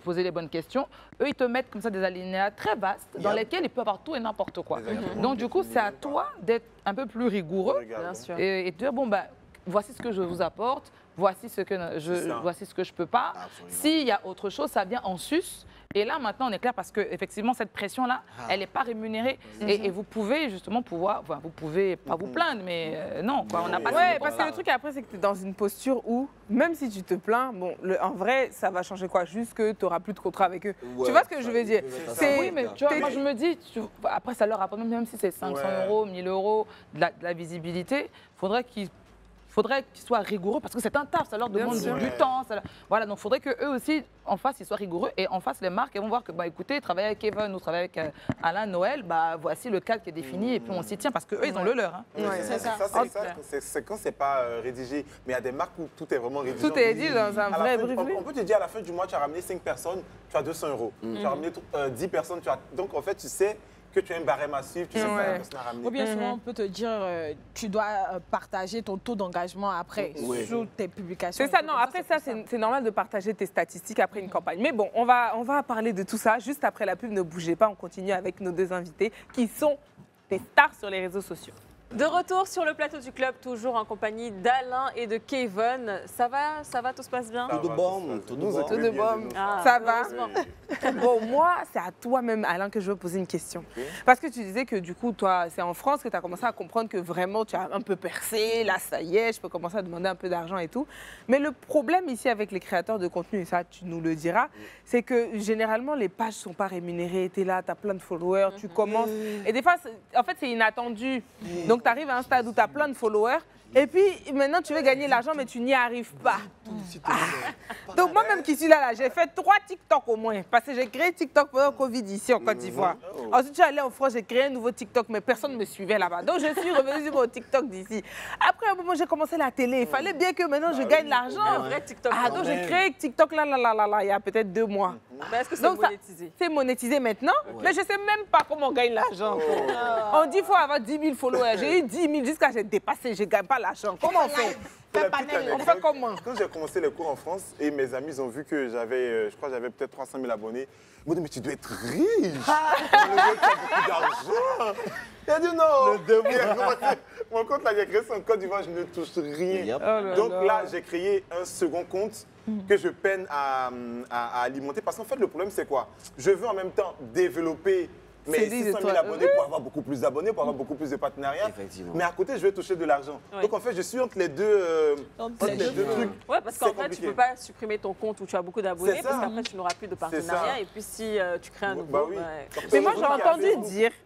posé les bonnes questions, eux, ils te mettent comme ça des alinéas très vastes dans lesquels il peut y avoir tout et n'importe quoi. Donc, du coup, c'est à toi d'être un peu plus rigoureux Bien sûr. et de dire, bon, ben, voici ce que je vous apporte, voici ce que je peux pas. S'il y a autre chose, ça vient en sus. Et là, maintenant, on est clair parce que effectivement, cette pression-là, elle n'est pas rémunérée. Et vous pouvez justement vous pouvez pas vous plaindre, mais non, quoi, on n'a pas Ouais, signé pour parce que ça. le truc après, c'est que tu es dans une posture où, même si tu te plains, bon, en vrai, ça va changer quoi? Juste que tu n'auras plus de contrat avec eux. Ouais, tu vois ce que je veux dire? Oui, mais tu vois, moi je me dis, après ça leur apporte, même si c'est 500 €, 1000 €, de la visibilité, faudrait qu'ils soient rigoureux parce que c'est un taf, ça leur demande du temps. Voilà, donc il faudrait qu'eux aussi, en face, ils soient rigoureux et en face, les marques, elles vont voir que, bah, écoutez, travailler avec Kevin ou travailler avec Alain Noël, bah, voici le cadre qui est défini et puis on s'y tient parce qu'eux, ils ont le leur. Hein. C'est quand c'est pas rédigé. Mais il y a des marques où tout est vraiment rédigé. Tout est dit dans un À la vrai fin, brief. on peut te dire à la fin du mois, tu as ramené 5 personnes, tu as 200 €. Tu as ramené 10 personnes, donc en fait, tu sais que tu as un barème à suivre, tu sais que la personne a ramené. Ou bien souvent, on peut te dire, tu dois partager ton taux d'engagement après sur tes publications. C'est ça, non, après ça, c'est normal de partager tes statistiques après une campagne. Mais bon, on va parler de tout ça juste après la pub. Ne bougez pas, on continue avec nos deux invités qui sont des stars sur les réseaux sociaux. De retour sur le plateau du club, toujours en compagnie d'Alain et de Kevin. Ça va, tout se passe bien? Tout de bon, tout de bon. Tout de bon. Ah, Ça va? heureusement. Bon, moi, c'est à toi-même, Alain, que je veux poser une question. Parce que tu disais que du coup, toi, c'est en France que tu as commencé à comprendre que vraiment, tu as un peu percé. Là, ça y est, je peux commencer à demander un peu d'argent et tout. Mais le problème ici avec les créateurs de contenu, et ça, tu nous le diras, c'est que généralement, les pages ne sont pas rémunérées. Tu es là, tu as plein de followers, tu commences. Et des fois, en fait, c'est inattendu. Donc, tu arrives à un stade où tu as plein de followers. Et puis, maintenant, tu veux gagner l'argent, mais tu n'y arrives pas. Donc, moi-même qui suis là, j'ai fait 3 TikTok au moins. Parce que j'ai créé TikTok pendant le Covid ici en Côte d'Ivoire. Ensuite, je suis allée en France, j'ai créé un nouveau TikTok, mais personne ne me suivait là-bas. Donc, je suis revenue sur mon TikTok d'ici. Après, un moment, j'ai commencé la télé. Il fallait bien que maintenant, je gagne l'argent. Un vrai TikTok. Donc, j'ai créé TikTok là, il y a peut-être 2 mois. Mais est-ce que c'est Donc, ça- monétisé? C'est monétisé maintenant, mais je ne sais même pas comment on gagne l'argent. On dit qu'il faut avoir 10 000 followers. J'ai eu 10 000 jusqu'à j'ai dépassé, je ne gagne pas l'argent. Comment on fait? Pour la petite On anecdote, fait comment? Quand j'ai commencé les cours en France et mes amis ont vu que j'avais, je crois que j'avais peut-être 300 000 abonnés, ils m'ont dit, mais tu dois être riche. Tu as beaucoup d'argent. Il a dit non. Mon compte, là, j'ai créé son Côte d'Ivoire, je ne touche rien. Yep. Donc là, j'ai créé un second compte que je peine à alimenter. Parce qu'en fait, le problème, c'est quoi? Je veux en même temps développer mais 600 000 abonnés pour avoir beaucoup plus d'abonnés, pour avoir beaucoup plus de partenariats. Mais à côté, je vais toucher de l'argent. Donc en fait, je suis entre les deux, trucs. Oui, parce qu'en fait, tu ne peux pas supprimer ton compte où tu as beaucoup d'abonnés parce qu'après, tu n'auras plus de partenariat. Et puis si tu crées un nouveau... Mais moi,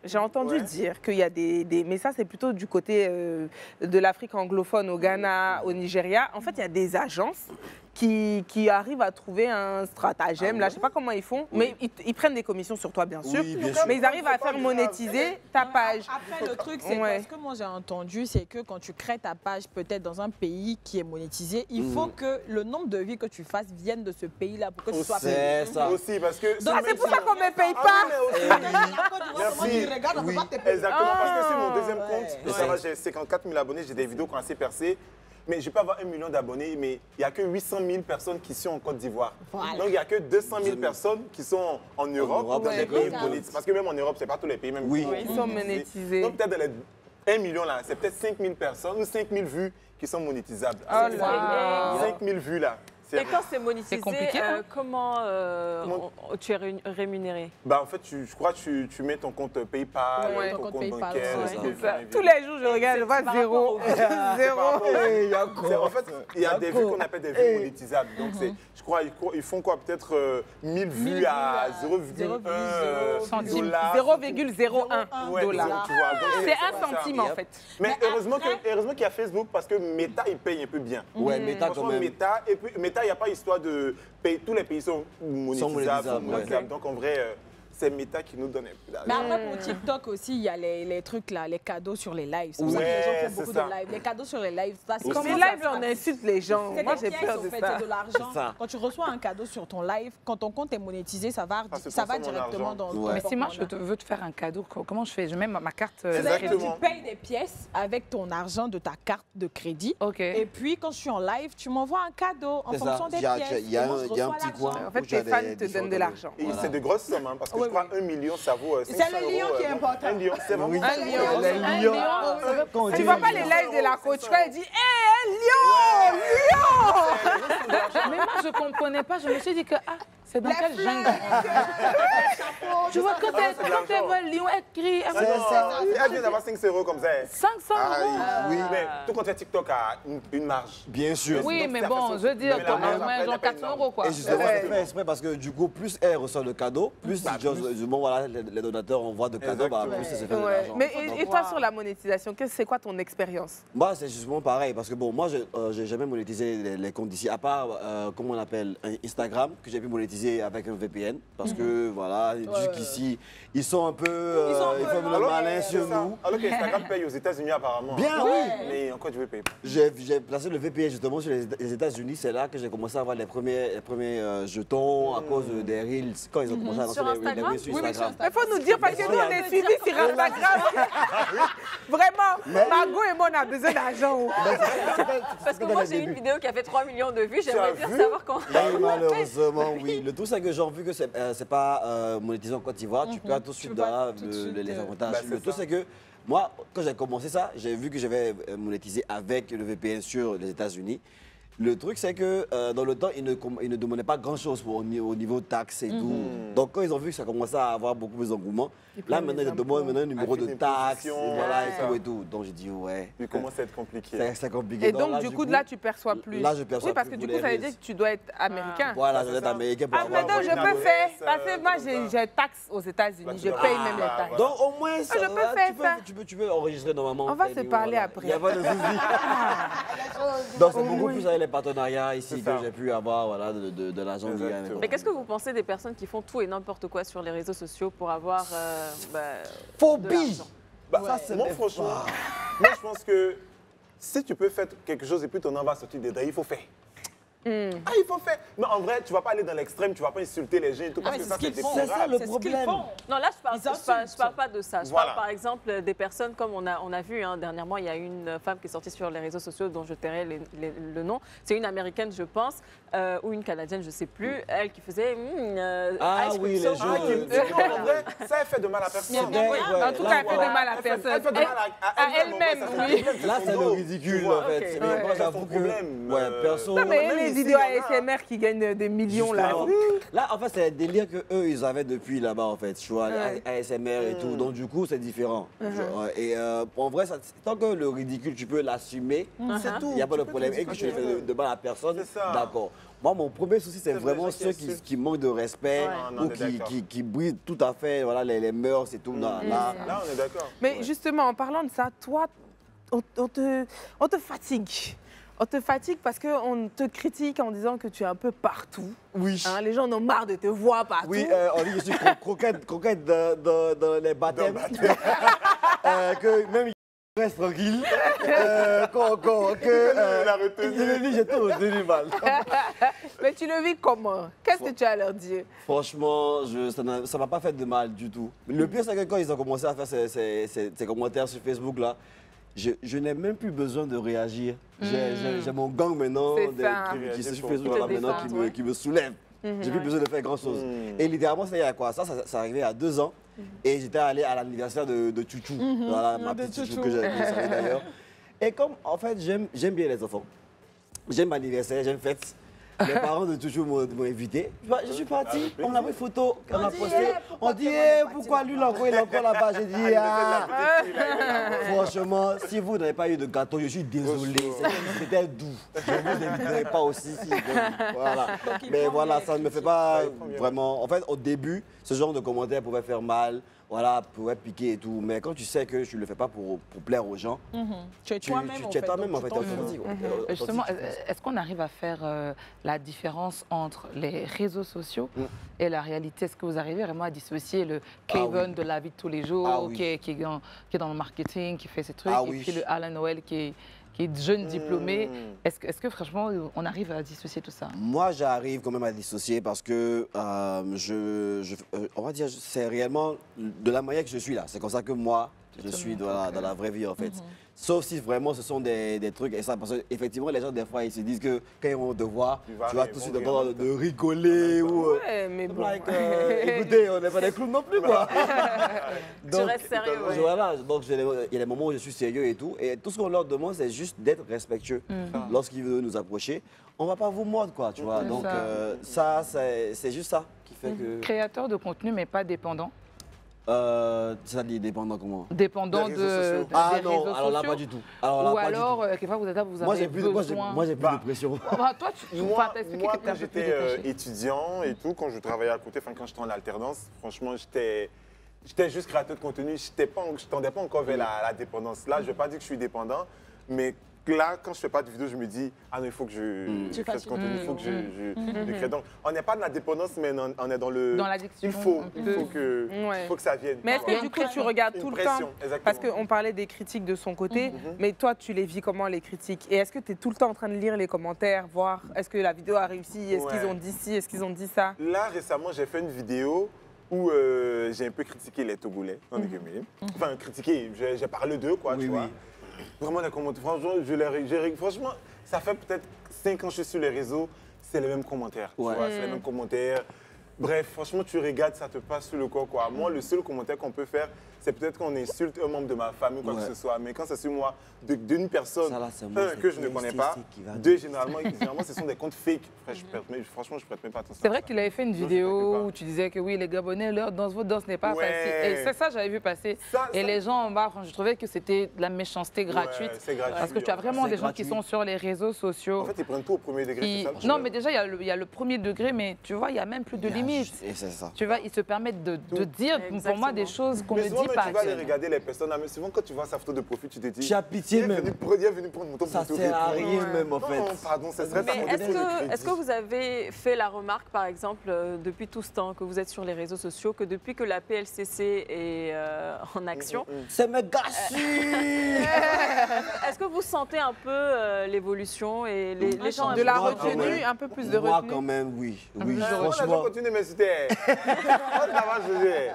j'ai entendu dire qu'il y a des... Mais ça, c'est plutôt du côté de l'Afrique anglophone, au Ghana, au Nigeria. En fait, il y a des agences qui arrivent à trouver un stratagème. Là, je ne sais pas comment ils font, mais ils prennent des commissions sur toi, bien sûr. Mais ils arrivent à faire monétiser ta page. Après, le truc, c'est parce que moi, j'ai entendu, c'est que quand tu crées ta page, peut-être dans un pays qui est monétisé, il faut que le nombre de vues que tu fasses vienne de ce pays-là pour que tu sois payé. C'est ça. Aussi, parce que... c'est pour ça qu'on ne me paye pas. Merci. Exactement, parce que sur mon deuxième compte, ça va, j'ai 54 000 abonnés, j'ai des vidéos qui ont assez percé. Mais je peux avoir 1 million d'abonnés, mais il n'y a que 800 000 personnes qui sont en Côte d'Ivoire. Voilà. Donc, il n'y a que 200 000 personnes qui sont en Europe, dans les pays monétisés. Parce que même en Europe, ce n'est pas tous les pays, même qui sont monétisés. Donc, peut-être dans les 1 million, là, c'est peut-être 5 000 personnes ou 5 000 vues qui sont monétisables. 5 000 vues, là. Et quand c'est monétisé, comment tu es rémunéré? En fait, je crois que tu mets ton compte PayPal, ton compte bancaire. Tous les jours, je regarde, je vois zéro. En fait, il y a des vues qu'on appelle des vues monétisables. Donc, je crois qu'ils font quoi? Peut-être 1000 vues à 0,1 $. 0,01 $. C'est 1 centime, en fait. Mais heureusement qu'il y a Facebook parce que Meta, il paye un peu bien. Ouais, Meta quand même. Et puis, Meta, il n'y a pas histoire de payer. Tous les pays sont monétisables. Donc, en vrai, c'est Meta qui nous donne un peu d'argent. Mais après, pour TikTok aussi, il y a les trucs là, les cadeaux sur les lives. C'est pour ça que les gens font beaucoup de lives. Les cadeaux sur les lives, ça, c'est comme les lives, on insulte les gens. Moi, j'ai peur de ça. C'est de l'argent. Quand tu reçois un cadeau sur ton live, quand ton compte est monétisé, ça va directement dans ton Mais si moi, je veux te faire un cadeau, comment je fais? Je mets ma carte. Tu payes des pièces avec ton argent de ta carte de crédit. Et puis, quand je suis en live, tu m'envoies un cadeau en fonction des pièces. Il y a un petit coin. En fait, tes fans te donnent de l'argent. C'est de grosses sommes, parce que je crois 1 million, ça vaut 500 €. C'est le lion qui est important. Un lion, c'est vraiment un lion. Tu vois pas les lives de la coach, quand elle dit hé, lion! Mais moi, je comprenais pas. Je me suis dit que c'est dans quelle jungle? Tu vois, quand elle voit le lion, elle crie. Elle vient d'avoir 500 € comme ça. 500 €? Oui, mais tout compte TikTok a une marge. Bien sûr. Oui, mais bon, je veux dire, genre 400 € quoi. Et justement, c'est fait exprès parce que du coup, plus elle reçoit le cadeau, plus les donateurs envoient de cadeaux, plus ça se fait de l'argent. Mais et toi, sur la monétisation, c'est quoi ton expérience? Moi, c'est justement pareil, parce que bon, moi, j'ai jamais monétisé les comptes d'ici, à part, comment on appelle, Instagram, que j'ai pu monétiser avec un VPN, parce que voilà, jusqu'ici, ils sont un peu, ils font le malin sur nous. Alors qu'Instagram paye aux États-Unis apparemment. Bien, oui. Mais encore, tu veux payer. J'ai placé le VPN justement sur les États-Unis, c'est là que j'ai commencé à avoir les premiers jetons à cause des Reels, quand ils ont commencé à lancer les Reels sur Instagram. Il faut nous dire, parce que nous, on est suivis sur Instagram. Vraiment, Margot et moi, on a besoin d'argent. Parce que moi, j'ai une vidéo qui a fait 3 millions de vues, j'aimerais bien savoir comment... Malheureusement, oui. Le tout, c'est que j'ai vu que c'est pas monétisé en Côte d'Ivoire, tu peux tout de suite dans les avantages. Le tout, c'est que moi, quand j'ai commencé ça, j'ai vu que j'avais monétisé avec le VPN sur les États-Unis. Le truc, c'est que dans le temps, ils ne demandaient pas grand-chose au niveau taxes et tout. Donc, quand ils ont vu que ça commençait à avoir beaucoup plus d'engouement, là, maintenant, ils demandent un numéro de taxes et tout. Donc, j'ai dit, ouais. Il commence à être compliqué. C'est compliqué. Et donc, du coup, là, tu perçois plus. Là, je perçois plus. Oui, parce que du coup, ça veut dire que tu dois être américain. Voilà, je dois être américain pour avoir... Ah, mais donc, je peux faire. Parce que moi, j'ai taxes aux États-unis. Je paye même les taxes. Donc, au moins, ça, je peux faire ça. Tu peux enregistrer normalement. On va se parler après. Il y a pas de souci. Donc, c'est beaucoup plus avec les partenariats ici que j'ai pu avoir de l'argent. Mais qu'est-ce que vous pensez des personnes qui font tout et n'importe quoi sur les réseaux sociaux pour avoir phobie? Moi, franchement, moi, je pense que si tu peux faire quelque chose et puis ton nom va sortir dedans, il faut faire. Ah, il faut faire. Mais en vrai, tu vas pas aller dans l'extrême, tu vas pas insulter les gens et tout, parce que ça, c'est ça le problème. Non, là, je parle pas de ça. Je parle par exemple des personnes, comme on a vu dernièrement, il y a une femme qui est sortie sur les réseaux sociaux dont je tairai le nom. C'est une Américaine, je pense, ou une Canadienne, je sais plus. Elle qui faisait oui, les jeux. En vrai, ça, elle fait de mal à personne. En tout cas, elle fait de mal à personne. Elle fait de mal à elle-même, oui. Là, c'est le ridicule, en fait. Moi, j'avoue que perso... les vidéos ASMR qui gagnent des millions là. Là, en fait, c'est un délire qu'eux, ils avaient depuis là-bas, en fait. Tu vois, ASMR et tout. Donc, du coup, c'est différent. Et en vrai, tant que le ridicule, tu peux l'assumer, c'est tout. Il n'y a pas de problème. Et que tu le fais de mal à personne, d'accord. Moi, mon premier souci, c'est vraiment ceux qui manquent de respect ou qui brisent tout à fait voilà, les mœurs et tout. Là, on est d'accord. Mais justement, en parlant de ça, toi, on te fatigue. On te fatigue parce qu'on te critique en disant que tu es un peu partout. Oui. Hein, les gens en ont marre de te voir partout. Oui, on dit que je suis croquette dans les baptêmes. Que même il reste tranquille. J'ai tout retenu mal. Mais tu le vis comment? Qu'est-ce que tu as à leur dire? Franchement, ça ne m'a pas fait de mal du tout. Le pire, c'est que quand ils ont commencé à faire ces commentaires sur Facebook, là, je n'ai même plus besoin de réagir. J'ai mon gang maintenant qui est sur Facebook là, maintenant qui me soulève. J'ai plus besoin de faire grand-chose. Et littéralement, c'est il y a quoi? Ça arrivait à 2 ans. Et j'étais allé à l'anniversaire de Chouchou. Voilà, ma petite Chouchou que j'ai salue d'ailleurs. Et comme, en fait, j'aime bien les enfants. J'aime l'anniversaire, j'aime fête. Les parents de Chouchou m'ont invité. Je suis parti, on a pris photo, on a posté. On dit, pourquoi lui, il est encore là-bas? J'ai dit, franchement, si vous n'avez pas eu de gâteau, je suis désolé. C'était doux. Je ne vous inviterai pas aussi. Voilà. Mais voilà, ça ne me fait pas vraiment. En fait, au début, ce genre de commentaires pouvait faire mal. Voilà, pouvait piquer et tout. Mais quand tu sais que tu ne le fais pas pour plaire aux gens, tu es toi-même en fait. Justement, est-ce qu'on arrive à faire la différence entre les réseaux sociaux et la réalité? Est-ce que vous arrivez vraiment à dissocier le Kevin de la vie de tous les jours, qui est dans le marketing, qui fait ces trucs, et puis le Alan Noël qui est jeune diplômé? Est-ce que franchement, on arrive à dissocier tout ça? Moi, j'arrive quand même à dissocier parce que on va dire, c'est réellement de la manière que je suis là. C'est comme ça que moi, je suis dans la vraie vie, en fait. Sauf si vraiment ce sont des trucs, et ça, parce qu'effectivement, les gens, des fois, ils se disent que quand ils vont te voir, tu vas tout de suite avoir de rigoler ou... Ouais, mais bon. Écoutez, on n'est pas des clowns non plus, quoi. Tu restes sérieux, ouais. Voilà, donc il y a des moments où je suis sérieux et tout. Et tout ce qu'on leur demande, c'est juste d'être respectueux. Lorsqu'ils veulent nous approcher, on ne va pas vous mordre, quoi, tu vois. Donc ça, c'est juste ça qui fait que... Créateur de contenu, mais pas dépendant. Ça dit dépendant comment? Dépendant des réseaux sociaux. Alors là, pas du tout. Ou alors, quelquefois, vous avez besoin... Moi, j'ai plus de pression. Moi, quand j'étais étudiant et tout, quand je travaillais à côté, quand j'étais en alternance, franchement, j'étais juste créateur de contenu. Je ne tendais pas encore vers la dépendance. Là, je ne vais pas dire que je suis dépendant, mais là, quand je ne fais pas de vidéo, je me dis, ah non, il faut que je crée ce contenu, il faut que je crée. Donc, on n'est pas dans la dépendance, mais on est dans le... Dans l'addiction. Il faut que ça vienne. Mais est-ce que du coup, tu regardes tout le temps? Parce qu'on parlait des critiques de son côté, mais toi, tu les vis comment, les critiques? Et est-ce que tu es tout le temps en train de lire les commentaires, voir est-ce que la vidéo a réussi, est-ce qu'ils ont dit ci, est-ce qu'ils ont dit ça? Là, récemment, j'ai fait une vidéo où j'ai un peu critiqué les Togolais, enfin, critiqué, j'ai parlé d'eux, quoi, tu vois. Vraiment, les commentaires, franchement, ça fait peut-être 5 ans que je suis sur les réseaux, c'est les mêmes commentaires. Tu vois, c'est les mêmes commentaires. Bref, franchement, tu regardes, ça te passe sur le corps, quoi. Moi, le seul commentaire qu'on peut faire, c'est peut-être qu'on insulte un membre de ma famille ou quoi que ce soit. Mais quand c'est sur moi, d'une personne, que je ne connais pas, généralement, ce sont des comptes fake. Franchement, je prête même pas attention. C'est vrai qu'il avait fait une vidéo où tu disais que oui, les Gabonais, leur danse, votre danse n'est pas facile. Et c'est ça, j'avais vu passer. Et les gens en bas, je trouvais que c'était de la méchanceté gratuite. Parce que tu as vraiment des gens qui sont sur les réseaux sociaux. En fait, ils prennent tout au premier degré. Non, mais déjà, il y a le premier degré, mais tu vois, il n'y a même plus de limite. Et c'est ça. Tu vois, ils se permettent de dire, pour moi, des choses qu'on ne dit pas. Tu vas aller regarder les personnes, mais souvent quand tu vois sa photo de profil, tu te dis... Tu as pitié même. Il est venu prendre mon temps. Ça sert à rien même, en fait. Non, pardon, ça serait... Mais est-ce que vous avez fait la remarque, par exemple, depuis tout ce temps que vous êtes sur les réseaux sociaux, que depuis que la PLCC est en action... C'est me gâcher. Est-ce que vous sentez un peu l'évolution et les gens... De la retenue, un peu plus de retenue? Moi, quand même, oui. Oui, franchement. Continue, mais c'était...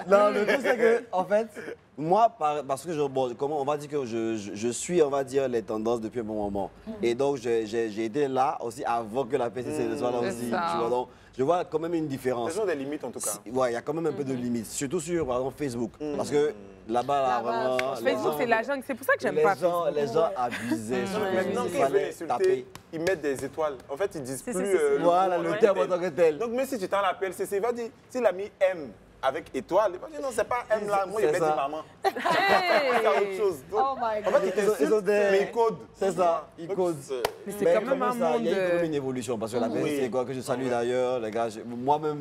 Non, le truc, c'est que, en fait, Moi, parce que comment on va dire que je suis, on va dire, les tendances depuis un bon moment. Et donc, j'ai été là aussi avant que la PCC soit là aussi. Tu vois, donc, je vois quand même une différence. Il y a des limites en tout cas. Ouais, il y a quand même un peu de limites, surtout sur, par exemple, Facebook. Parce que là-bas, vraiment... Facebook, c'est la jungle, c'est pour ça que j'aime pas Facebook. Les gens abusaient sur Maintenant, Facebook. quand ils veulent insulter, ils mettent des étoiles. En fait, ils disent plus... Voilà, le terme en tant que tel. Donc, même si tu t'en appelles, il va dire, s'il a mis M avec étoile, il va dire non, c'est pas M là, moi il m'a dit maman. C'est autre chose. Donc, Oh my God. en fait, ils t'insultent, mais ils codent. C'est ça, ils codent. Mais c'est quand même un monde... Il y a eu quand même une évolution, parce que la PSC, quoi, que je salue d'ailleurs, les gars, moi-même,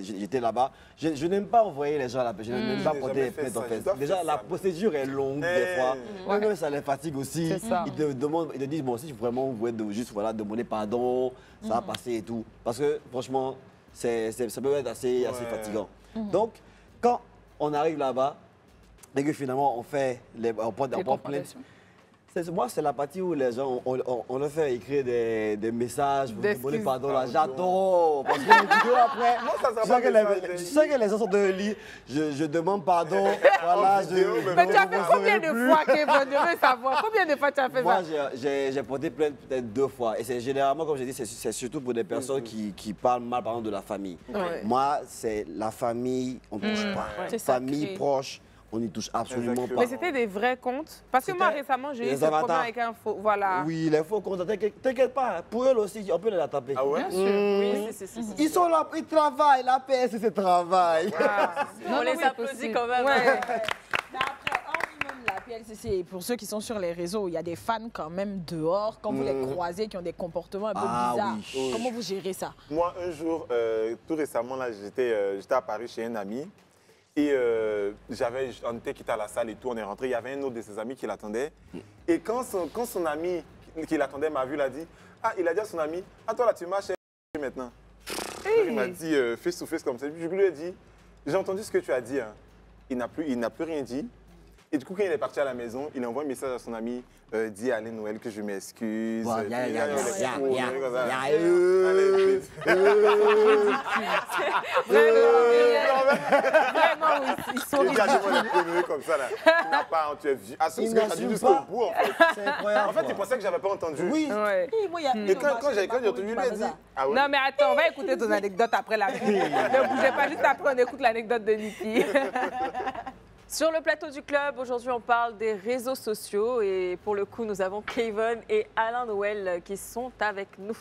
j'étais là-bas. Je n'aime pas envoyer les gens à la PSC, je n'aime pas porter plainte en fait. Déjà, la procédure est longue des fois. Moi-même, ça les fatigue aussi. Ils te demandent, ils te disent, bon, si vraiment vous pouvez juste demander pardon, ça va passer et tout. Parce que franchement, ça peut être assez fatigant. Donc, quand on arrive là-bas et que finalement on prend plainte, moi, c'est la partie où les gens, on leur fait écrire des messages, vous demandez pardon, là, j'adore. Parce que les vidéos après, je sais que les gens sont de lit, je demande pardon, voilà, Mais tu as fait combien de fois, Kevin? Je veux savoir, combien de fois tu as fait ça? Moi, j'ai porté plainte peut-être 2 fois. Et c'est généralement, comme je dis, c'est surtout pour des personnes qui parlent mal, par exemple, de la famille. Moi, c'est la famille, on ne touche pas. Famille proche. On n'y touche absolument pas. Mais c'était des vrais comptes? Parce que moi, récemment, j'ai eu ce problème avec un faux... Voilà. Oui, les faux comptes, t'inquiète pas. Pour eux aussi, on peut les taper. Ah ouais? Bien sûr. Oui, ils sont là, ils travaillent. La PS, c'est travail. On les applaudit quand même. Mais après, même la PLCC, pour ceux qui sont sur les réseaux, il y a des fans quand même dehors, quand vous les croisez, qui ont des comportements un peu bizarres. Oui. Comment vous gérez ça? Moi, un jour, tout récemment, là, j'étais à Paris chez un ami. Et on était quitté à la salle et tout, on est rentré. Il y avait un autre de ses amis qui l'attendait. Et quand son ami qui l'attendait m'a vu, il a dit, il a dit à son ami, toi là, tu marches maintenant. Il m'a dit, face to face comme ça. Je lui ai dit, j'ai entendu ce que tu as dit. Hein. Il n'a plus rien dit. Et du coup, quand il est parti à la maison, il envoie un message à son ami, dit à Alain Noël que je m'excuse. Vraiment, ils sont ridicules. Comme ça, là. Tu n'as pas, tu es vieux. Assume ce que tu as dit jusqu'au bout, en fait. C'est incroyable. En fait, il pensait que je n'avais pas entendu. Oui. Et quand j'ai entendu, lui, il a dit... Non, mais attends, on va écouter ton anecdote après la pub. Ne bougez pas, juste après, on écoute l'anecdote de Niki. Sur le plateau du club, aujourd'hui, on parle des réseaux sociaux et pour le coup, nous avons Kevin et Alain Noël qui sont avec nous.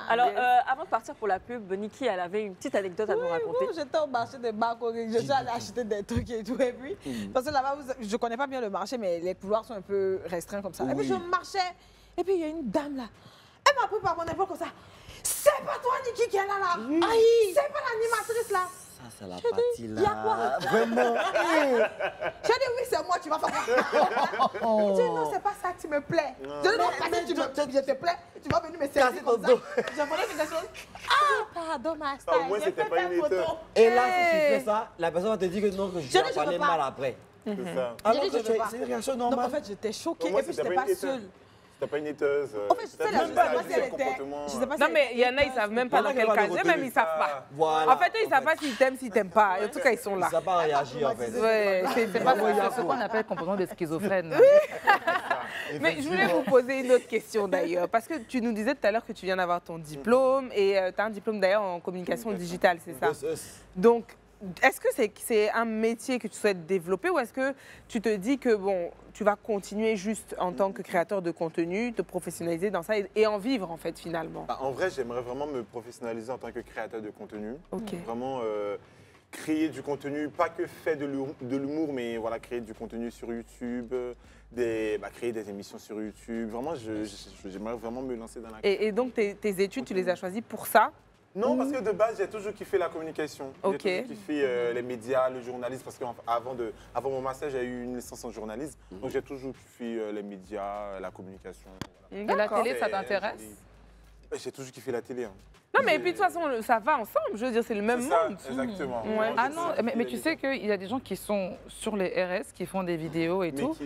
Alors, avant de partir pour la pub, Niki, elle avait une petite anecdote à nous raconter. J'étais au marché de Bako, je suis allée acheter des trucs et tout. Et puis, parce que là-bas, je ne connais pas bien le marché, mais les couloirs sont un peu restreints comme ça. Et puis, je marchais, et puis il y a une dame là. Elle m'a pris par mon épaule comme ça. C'est pas toi, Niki, qui est là, là. C'est pas l'animatrice là. Ça, c'est la partie là. Il y a quoi? Vraiment. J'ai dit oui, c'est moi, tu vas faire ça. Il dit non, c'est pas ça qui me plaît. Je dis non, parce que je te plais, tu vas venir me servir comme ça. Je voulais quelque chose. Pardon, ma star. Au moins, c'était pas une étoile. Et là, si tu fais ça, la personne va te dire que non, que je vais parler mal après. C'est ça. Alors que c'est une réaction normale. Donc en fait, j'étais choquée et puis je n'étais pas seule. T'as pas une éteuse. En fait, je sais pas si elle était. Non, mais il y en a, ils savent même pas dans quel cas. Même ils savent pas. Voilà. En fait, eux, ils savent pas s'ils t'aiment, s'ils t'aiment pas. En tout cas, ils sont là. Ils savent pas réagir en fait. Ouais, c'est pas ce qu'on appelle comportement de schizophrène. Mais je voulais vous poser une autre question d'ailleurs. Parce que tu nous disais tout à l'heure que tu viens d'avoir ton diplôme et tu as un diplôme d'ailleurs en communication digitale, c'est ça? Donc, est-ce que c'est un métier que tu souhaites développer ou est-ce que tu te dis que bon, tu vas continuer juste en tant que créateur de contenu, te professionnaliser dans ça et en vivre en fait finalement? En vrai, j'aimerais vraiment me professionnaliser en tant que créateur de contenu. Ok. Vraiment créer du contenu, pas que faire de l'humour, mais voilà, créer du contenu sur YouTube, créer des émissions sur YouTube. Vraiment, j'aimerais vraiment me lancer dans la... Et donc tes études, tu les as choisies pour ça? Non, parce que de base, j'ai toujours kiffé la communication. Ok. J'ai toujours kiffé les médias, le journalisme, parce qu'avant mon master, j'ai eu une licence en journalisme. Donc, j'ai toujours kiffé les médias, la communication. Voilà. Et la télé, ça t'intéresse? J'ai toujours kiffé la télé. Hein. Non, mais et puis de toute façon, ça va ensemble. Je veux dire, c'est le même monde. Exactement. Ouais. Ah non, mais tu sais qu'il y a des gens qui sont sur les RS, qui font des vidéos et tout.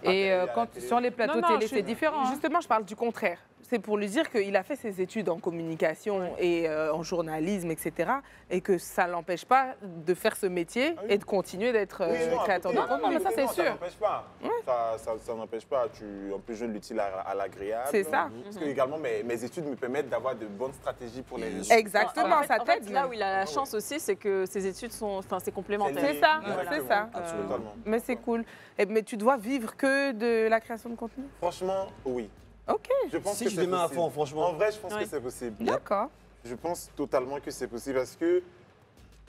Et quand sur les plateaux télé, c'est différent. Justement, je parle du contraire. c'est pour lui dire qu'il a fait ses études en communication et en journalisme, etc. Et que ça ne l'empêche pas de faire ce métier et de continuer d'être créateur de contenu. mais ça, c'est Ça sûr. n'empêche pas. Ça n'empêche pas. En plus, je l'utilise à l'agréable. C'est ça. Parce que également, mes études me permettent d'avoir de bonnes stratégies pour les réseaux. Exactement, En fait, ça en fait, t'aide. là où il a la chance aussi, c'est que ses études sont, enfin, c'est complémentaire. C'est ça, Exactement. c'est ça. Absolument. Mais c'est cool. Mais tu dois vivre que de la création de contenu? Franchement, oui. Ok, Je pense Si que je c'est te mets à possible. fond, franchement. En vrai, je pense Oui. que c'est possible. d'accord. Je pense totalement que c'est possible parce que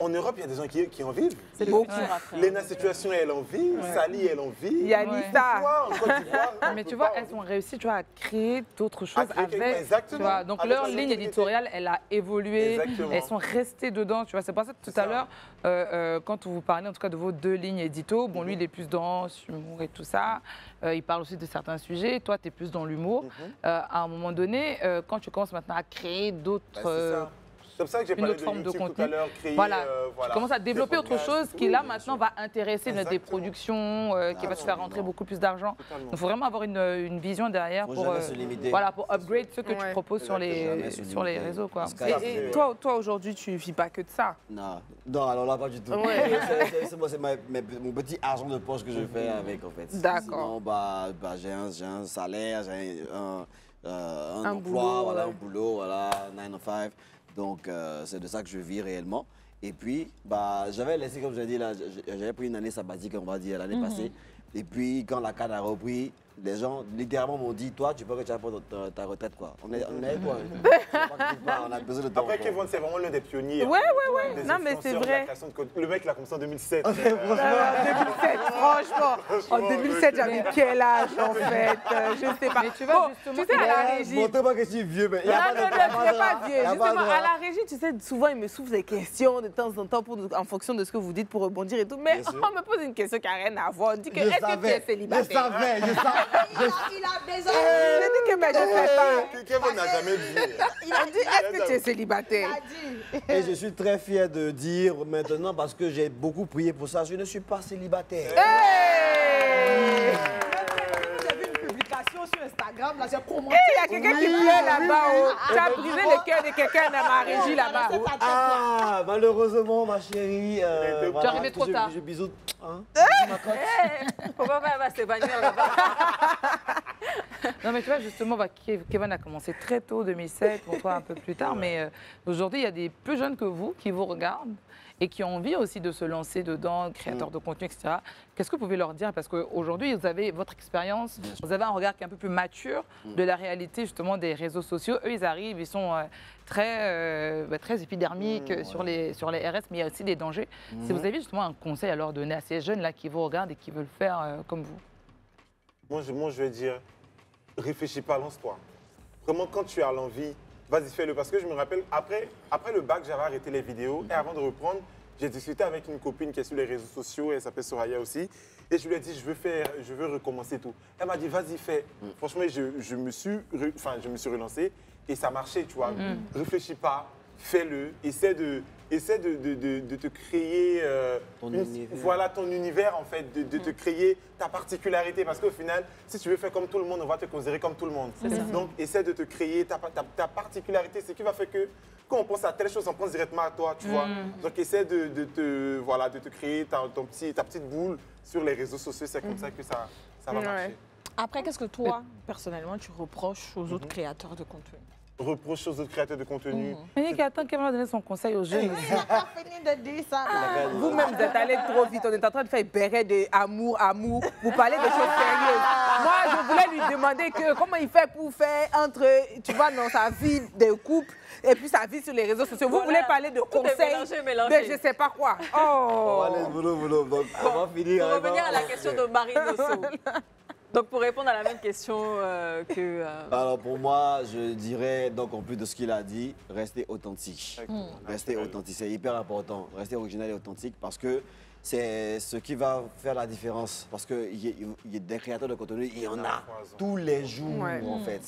en Europe, il y a des gens qui en vivent. C'est le Beaucoup. futur après. Léna Situation, elle en vit. Sally, elle en vit. Il y a Ouais. Lisa. Toi, en Côte d'Ivoire, on Mais peut tu vois, pas- elles ont réussi, tu vois, à créer d'autres choses créer quelque- avec. exactement. Tu vois, donc Avec leur la ligne notoriété. éditoriale, elle a évolué. Exactement. Elles sont restées dedans. Tu vois, c'est pour ça que tout C'est à ça. l'heure, quand vous parlez en tout cas de vos deux lignes édito, bon, lui, il est plus dans humour et tout ça. Il parle aussi de certains sujets. Toi, tu es plus dans l'humour. À un moment donné, quand tu commences maintenant à créer d'autres. Bah, c'est ça. C'est comme ça que j'ai une parlé autre de forme de YouTube tout contenu. à l'heure, créer, Voilà. voilà, Tu commences à des développer autre podcasts. chose qui, Oui, là, bien maintenant, sûr. va intéresser des Exactement. productions, qui va te faire rentrer beaucoup plus d'argent. Totalement. Il faut vraiment avoir une vision derrière Faut pour, jamais se limiter. voilà, pour upgrade ce que tu Ouais. proposes sur Jamais les, se sur les limiter. réseaux. Quoi. Sky Et, is the et limit. toi aujourd'hui, tu vis pas que de ça. Non, non, alors là, pas du tout. Ouais. C'est mon petit argent de poche que je fais avec, en fait. D'accord. Sinon, j'ai un salaire, j'ai un emploi, boulot, voilà, ouais. un boulot, voilà, 9 to 5. Donc, c'est de ça que je vis réellement. Et puis, j'avais laissé, comme je l'ai dit, là, j'avais pris une année sabbatique, on va dire, l'année passée. Et puis, quand la canne a repris, les gens littéralement m'ont dit, toi, tu peux que tu vas prendre ta retraite, quoi. On est quoi on a besoin de ton Après, Kevin, c'est vraiment l'un des pionniers. Ouais, des Non, mais c'est influenceurs de la vrai. création de contenu. Le mec, il a commencé en 2007. En 2007, franchement. En 2007, j'avais quel âge en fait? Je sais pas. Mais tu vois, Bon, justement, tu sais, à la régie. Montrez-moi que je suis vieux, mais il n'y Non, a pas non, de non, tu n'es pas vieux. y a pas Justement, de- à la régie, tu sais, souvent, ils me soufflent des questions de temps en temps en fonction de ce que vous dites pour rebondir et tout. Mais Bien sûr. on me pose une question qui n'a rien à voir. On dit que Je est-ce que tu es savais, célibataire? je savais. Il a des Je dis que mais je ne sais pas. Kevin n'a jamais dit. On dit est-ce que tu es célibataire? Et je suis très fier de dire maintenant, parce que j'ai beaucoup prié pour ça, je ne suis pas célibataire. Hey! J'ai vu une publication sur Instagram, là, j'ai commenté. Il y a quelqu'un qui pleure là-bas. Oh. Tu as brisé le cœur de quelqu'un dans ma régie là-bas. Ah, malheureusement, ma chérie. Tu es arrivé trop tard. Je bisous. Hein, ma cote. Pourquoi pas, elle va s'évanouir là-bas? Non, mais tu vois, justement, Kevin a commencé très tôt, 2007, pour toi un peu plus tard. Mais aujourd'hui, il y a des plus jeunes que vous qui vous regardent et qui ont envie aussi de se lancer dedans, créateurs de contenu, etc. Qu'est-ce que vous pouvez leur dire? Parce qu'aujourd'hui, vous avez votre expérience, vous avez un regard qui est un peu plus mature de la réalité, justement, des réseaux sociaux. Eux, ils arrivent, ils sont très épidermiques sur les RS, mais il y a aussi des dangers. Si vous avez justement un conseil à leur donner à ces jeunes-là qui vous regardent et qui veulent faire comme vous. Moi, je vais dire, réfléchis pas, lance-toi. Vraiment, quand tu as l'envie, vas-y, fais-le. Parce que je me rappelle, après le bac, j'avais arrêté les vidéos. Et avant de reprendre, j'ai discuté avec une copine qui est sur les réseaux sociaux. Elle s'appelle Soraya aussi. Et je lui ai dit, je veux recommencer tout. Elle m'a dit, vas-y, fais. Franchement, je me suis relancé. Et ça marchait, tu vois. Réfléchis pas, fais-le. Essaie de te créer Ton univers. voilà ton univers en fait, de te créer ta particularité parce qu'au final, si tu veux faire comme tout le monde, on va te considérer comme tout le monde. Donc, essaie de te créer ta particularité, ce qui va faire que quand on pense à telle chose, on pense directement à toi, tu vois. Donc, essaie de te créer ta petite boule sur les réseaux sociaux, c'est comme ça que ça va marcher. Après, qu'est-ce que toi, personnellement, tu reproches aux autres créateurs de contenu? Reproche aux autres créateurs de contenu. Mais attends, Kevin va donner son conseil aux jeunes. Il n'a pas fini de dire ça. là. Vous-même, vous êtes allé trop vite. On est en train de faire béret de amour. Vous parlez des choses sérieuses. Moi, je voulais lui demander comment il fait pour faire entre, tu vois, dans sa vie de couple et puis sa vie sur les réseaux sociaux. Vous Voilà. voulez parler de Tout est conseils, mélangé. de je sais pas quoi. On Oh! va aller boulot. Donc, on va finir. Pour revenir à la question de Marine Osso. Donc, pour répondre à la même question que... Alors pour moi, je dirais, donc en plus de ce qu'il a dit, restez authentique. Restez authentique, c'est hyper important. Restez original et authentique parce que c'est ce qui va faire la différence. Parce qu'il y a des créateurs de contenu, il y en a tous les jours en fait.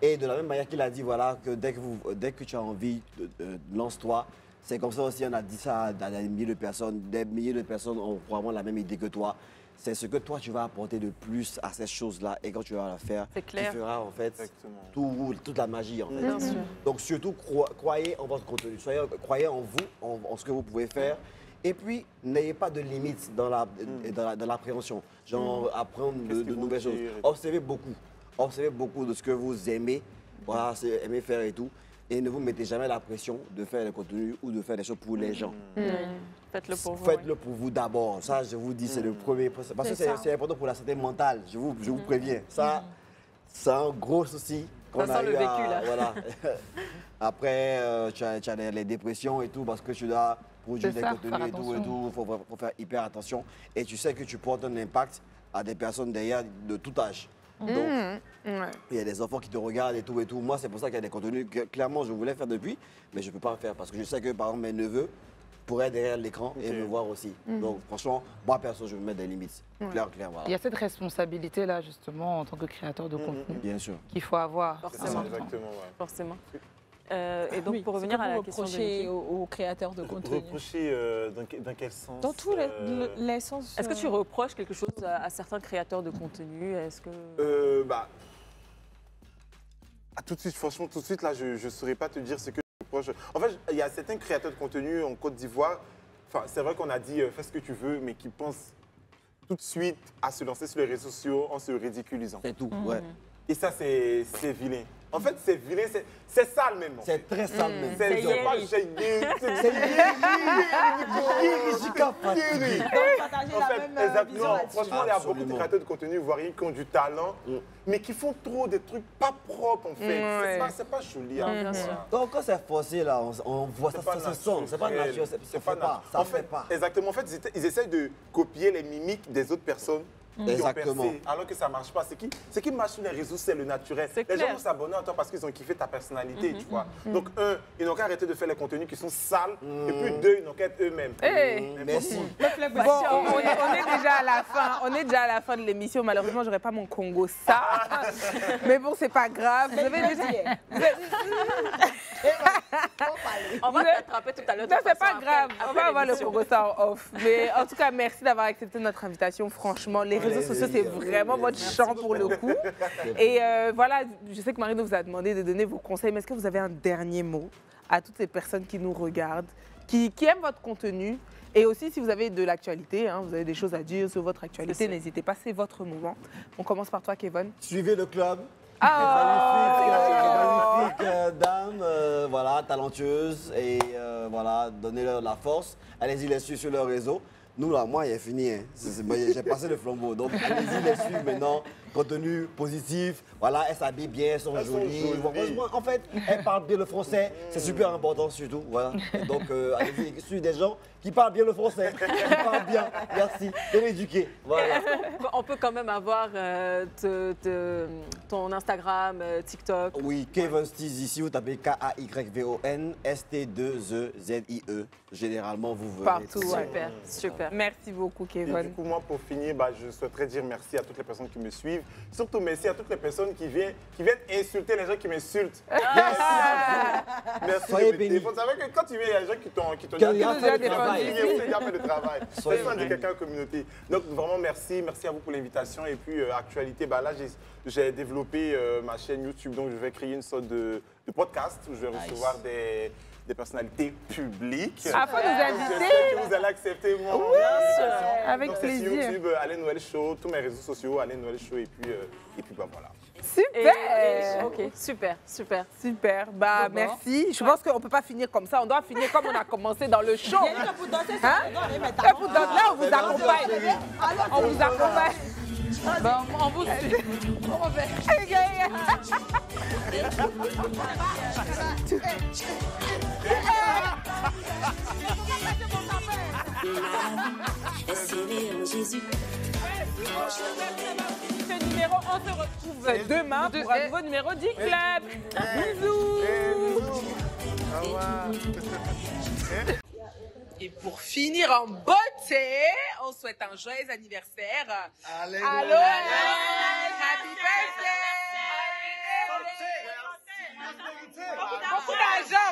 Et de la même manière qu'il a dit, voilà, que dès que tu as envie, lance-toi. C'est comme ça aussi, on a dit ça à des milliers de personnes. Des milliers de personnes ont vraiment la même idée que toi. C'est ce que toi, tu vas apporter de plus à ces choses-là. Et quand tu vas la faire, tu feras en fait toute la magie. En fait. Bien sûr. Donc surtout, croyez en votre contenu. Croyez en vous, en ce que vous pouvez faire. Et puis, n'ayez pas de limites dans l'appréhension. Genre, apprendre de nouvelles choses. Observez beaucoup de ce que vous aimez, voilà, aimez faire et tout. Et ne vous mettez jamais la pression de faire le contenu ou de faire des choses pour les gens. Faites-le pour vous. Faites-le pour vous d'abord. Ça, je vous dis, c'est le premier. Parce que c'est important pour la santé mentale. Je vous préviens. Ça, c'est un gros souci. Ça sent le vécu, là. Voilà. Après, tu as les dépressions et tout parce que tu dois produire des contenus et tout. Il faut faire hyper attention. Et tu sais que tu portes un impact à des personnes derrière de tout âge. Donc, il y a des enfants qui te regardent et tout et tout. Moi, c'est pour ça qu'il y a des contenus que, clairement, je voulais faire depuis, mais je ne peux pas le faire parce que je sais que, par exemple, mes neveux pourraient être derrière l'écran et me voir aussi. Donc, franchement, moi, perso, je vais me mettre des limites. Clair, voilà. Il y a cette responsabilité-là, justement, en tant que créateur de contenu. Bien sûr. Qu'il faut avoir. Forcément. Exactement, Forcément. Et donc, pour revenir à la question de Niki. aux créateurs de contenu. Reprocher dans quel sens? Dans tous les sens. Est-ce que tu reproches quelque chose à certains créateurs de contenu? Est-ce que... tout de suite, franchement, tout de suite, là, je ne saurais pas te dire ce que je reproche. En fait, il y a certains créateurs de contenu en Côte d'Ivoire, c'est vrai qu'on a dit fais ce que tu veux, mais qui pensent tout de suite à se lancer sur les réseaux sociaux en se ridiculisant. C'est tout, ouais. Et ça, c'est vilain. En fait, c'est vilain, c'est sale même. C'est très sale même. C'est pas exactement. Franchement, il y a beaucoup de créateurs de contenu ivoiriens qui ont du talent, mais qui font trop des trucs pas propres en fait. C'est pas joli. Donc quand c'est forcé là, on voit ça, ça se sent. C'est pas naturel, ça fait pas. Exactement. En fait, ils essayent de copier les mimiques des autres personnes. Exactement. Percé, alors que ça marche pas. Ce qui marche sur les réseaux, c'est le naturel. Les gens vont s'abonner à toi parce qu'ils ont kiffé ta personnalité, tu vois. Donc, ils n'ont qu'à arrêter de faire les contenus qui sont sales. Et puis, deux, ils n'ont qu'à être eux-mêmes. Merci. Bon, on est déjà à la fin. On est déjà à la fin de l'émission. Malheureusement, j'aurais pas mon Congo ça. Mais bon, c'est pas grave. Je vais le dire. On va t'attraper tout à l'heure. Non, c'est pas grave. On va avoir le Congo ça en off. Mais en tout cas, merci d'avoir accepté notre invitation. Franchement, les réseaux sociaux, c'est vraiment votre champ pour le coup. Et voilà, je sais que Marino vous a demandé de donner vos conseils, mais est-ce que vous avez un dernier mot à toutes ces personnes qui nous regardent, qui aiment votre contenu? Et aussi, si vous avez de l'actualité, vous avez des choses à dire sur votre actualité, n'hésitez pas, c'est votre moment. On commence par toi, Kevin. Suivez le club. Magnifique dame, voilà, talentueuse. Et voilà, donnez-leur la force. Allez-y les suivre sur leur réseau. Nous, là, moi, il est fini. J'ai passé le flambeau. Donc, allez-y les suivre maintenant. Contenu positif. Voilà, elles s'habillent bien, elles sont jolies. En fait, elles parlent bien le français. C'est super important, surtout. Voilà. Donc, allez-y suivre des gens qui parlent bien le français. Qui parlent bien. Merci. De l'éduquer. Voilà. On peut quand même avoir ton Instagram, TikTok. Oui, Kevin Steezy. Si vous tapez K-A-Y-V-O-N S-T-2-E-Z-I-E. Généralement, vous venez. Partout, Super, super. Merci beaucoup, Kevin. Et du coup, moi, pour finir, je souhaiterais dire merci à toutes les personnes qui me suivent. Surtout merci à toutes les personnes qui viennent insulter les gens qui m'insultent. Merci à vous. Merci de me défendre. Vous savez que quand tu viens, il y a des gens qui t'ont dit fait le travail. C'est ça de quelqu'un en communauté. Donc vraiment merci à vous pour l'invitation. Et puis actualité, là j'ai développé ma chaîne YouTube, donc je vais créer une sorte de podcast où je vais recevoir des personnalités publiques. Faut nous inviter. J'espère que vous allez accepter mon invitation. Avec donc, plaisir. Sur YouTube, Alain Noël Show, tous mes réseaux sociaux, Alain Noël Show, et puis voilà. Super. Ok, super. Super. Merci. Je pense qu'on ne peut pas finir comme ça. On doit finir comme on a commencé dans le show. Pour danser, ça. Là, on vous accompagne. On vous accompagne. On vous suit. Jésus. Ce numéro, on se retrouve demain pour un nouveau numéro du club. Bisous. Et pour finir en beauté, on souhaite un joyeux anniversaire. Allô, happy birthday. Beaucoup d'argent.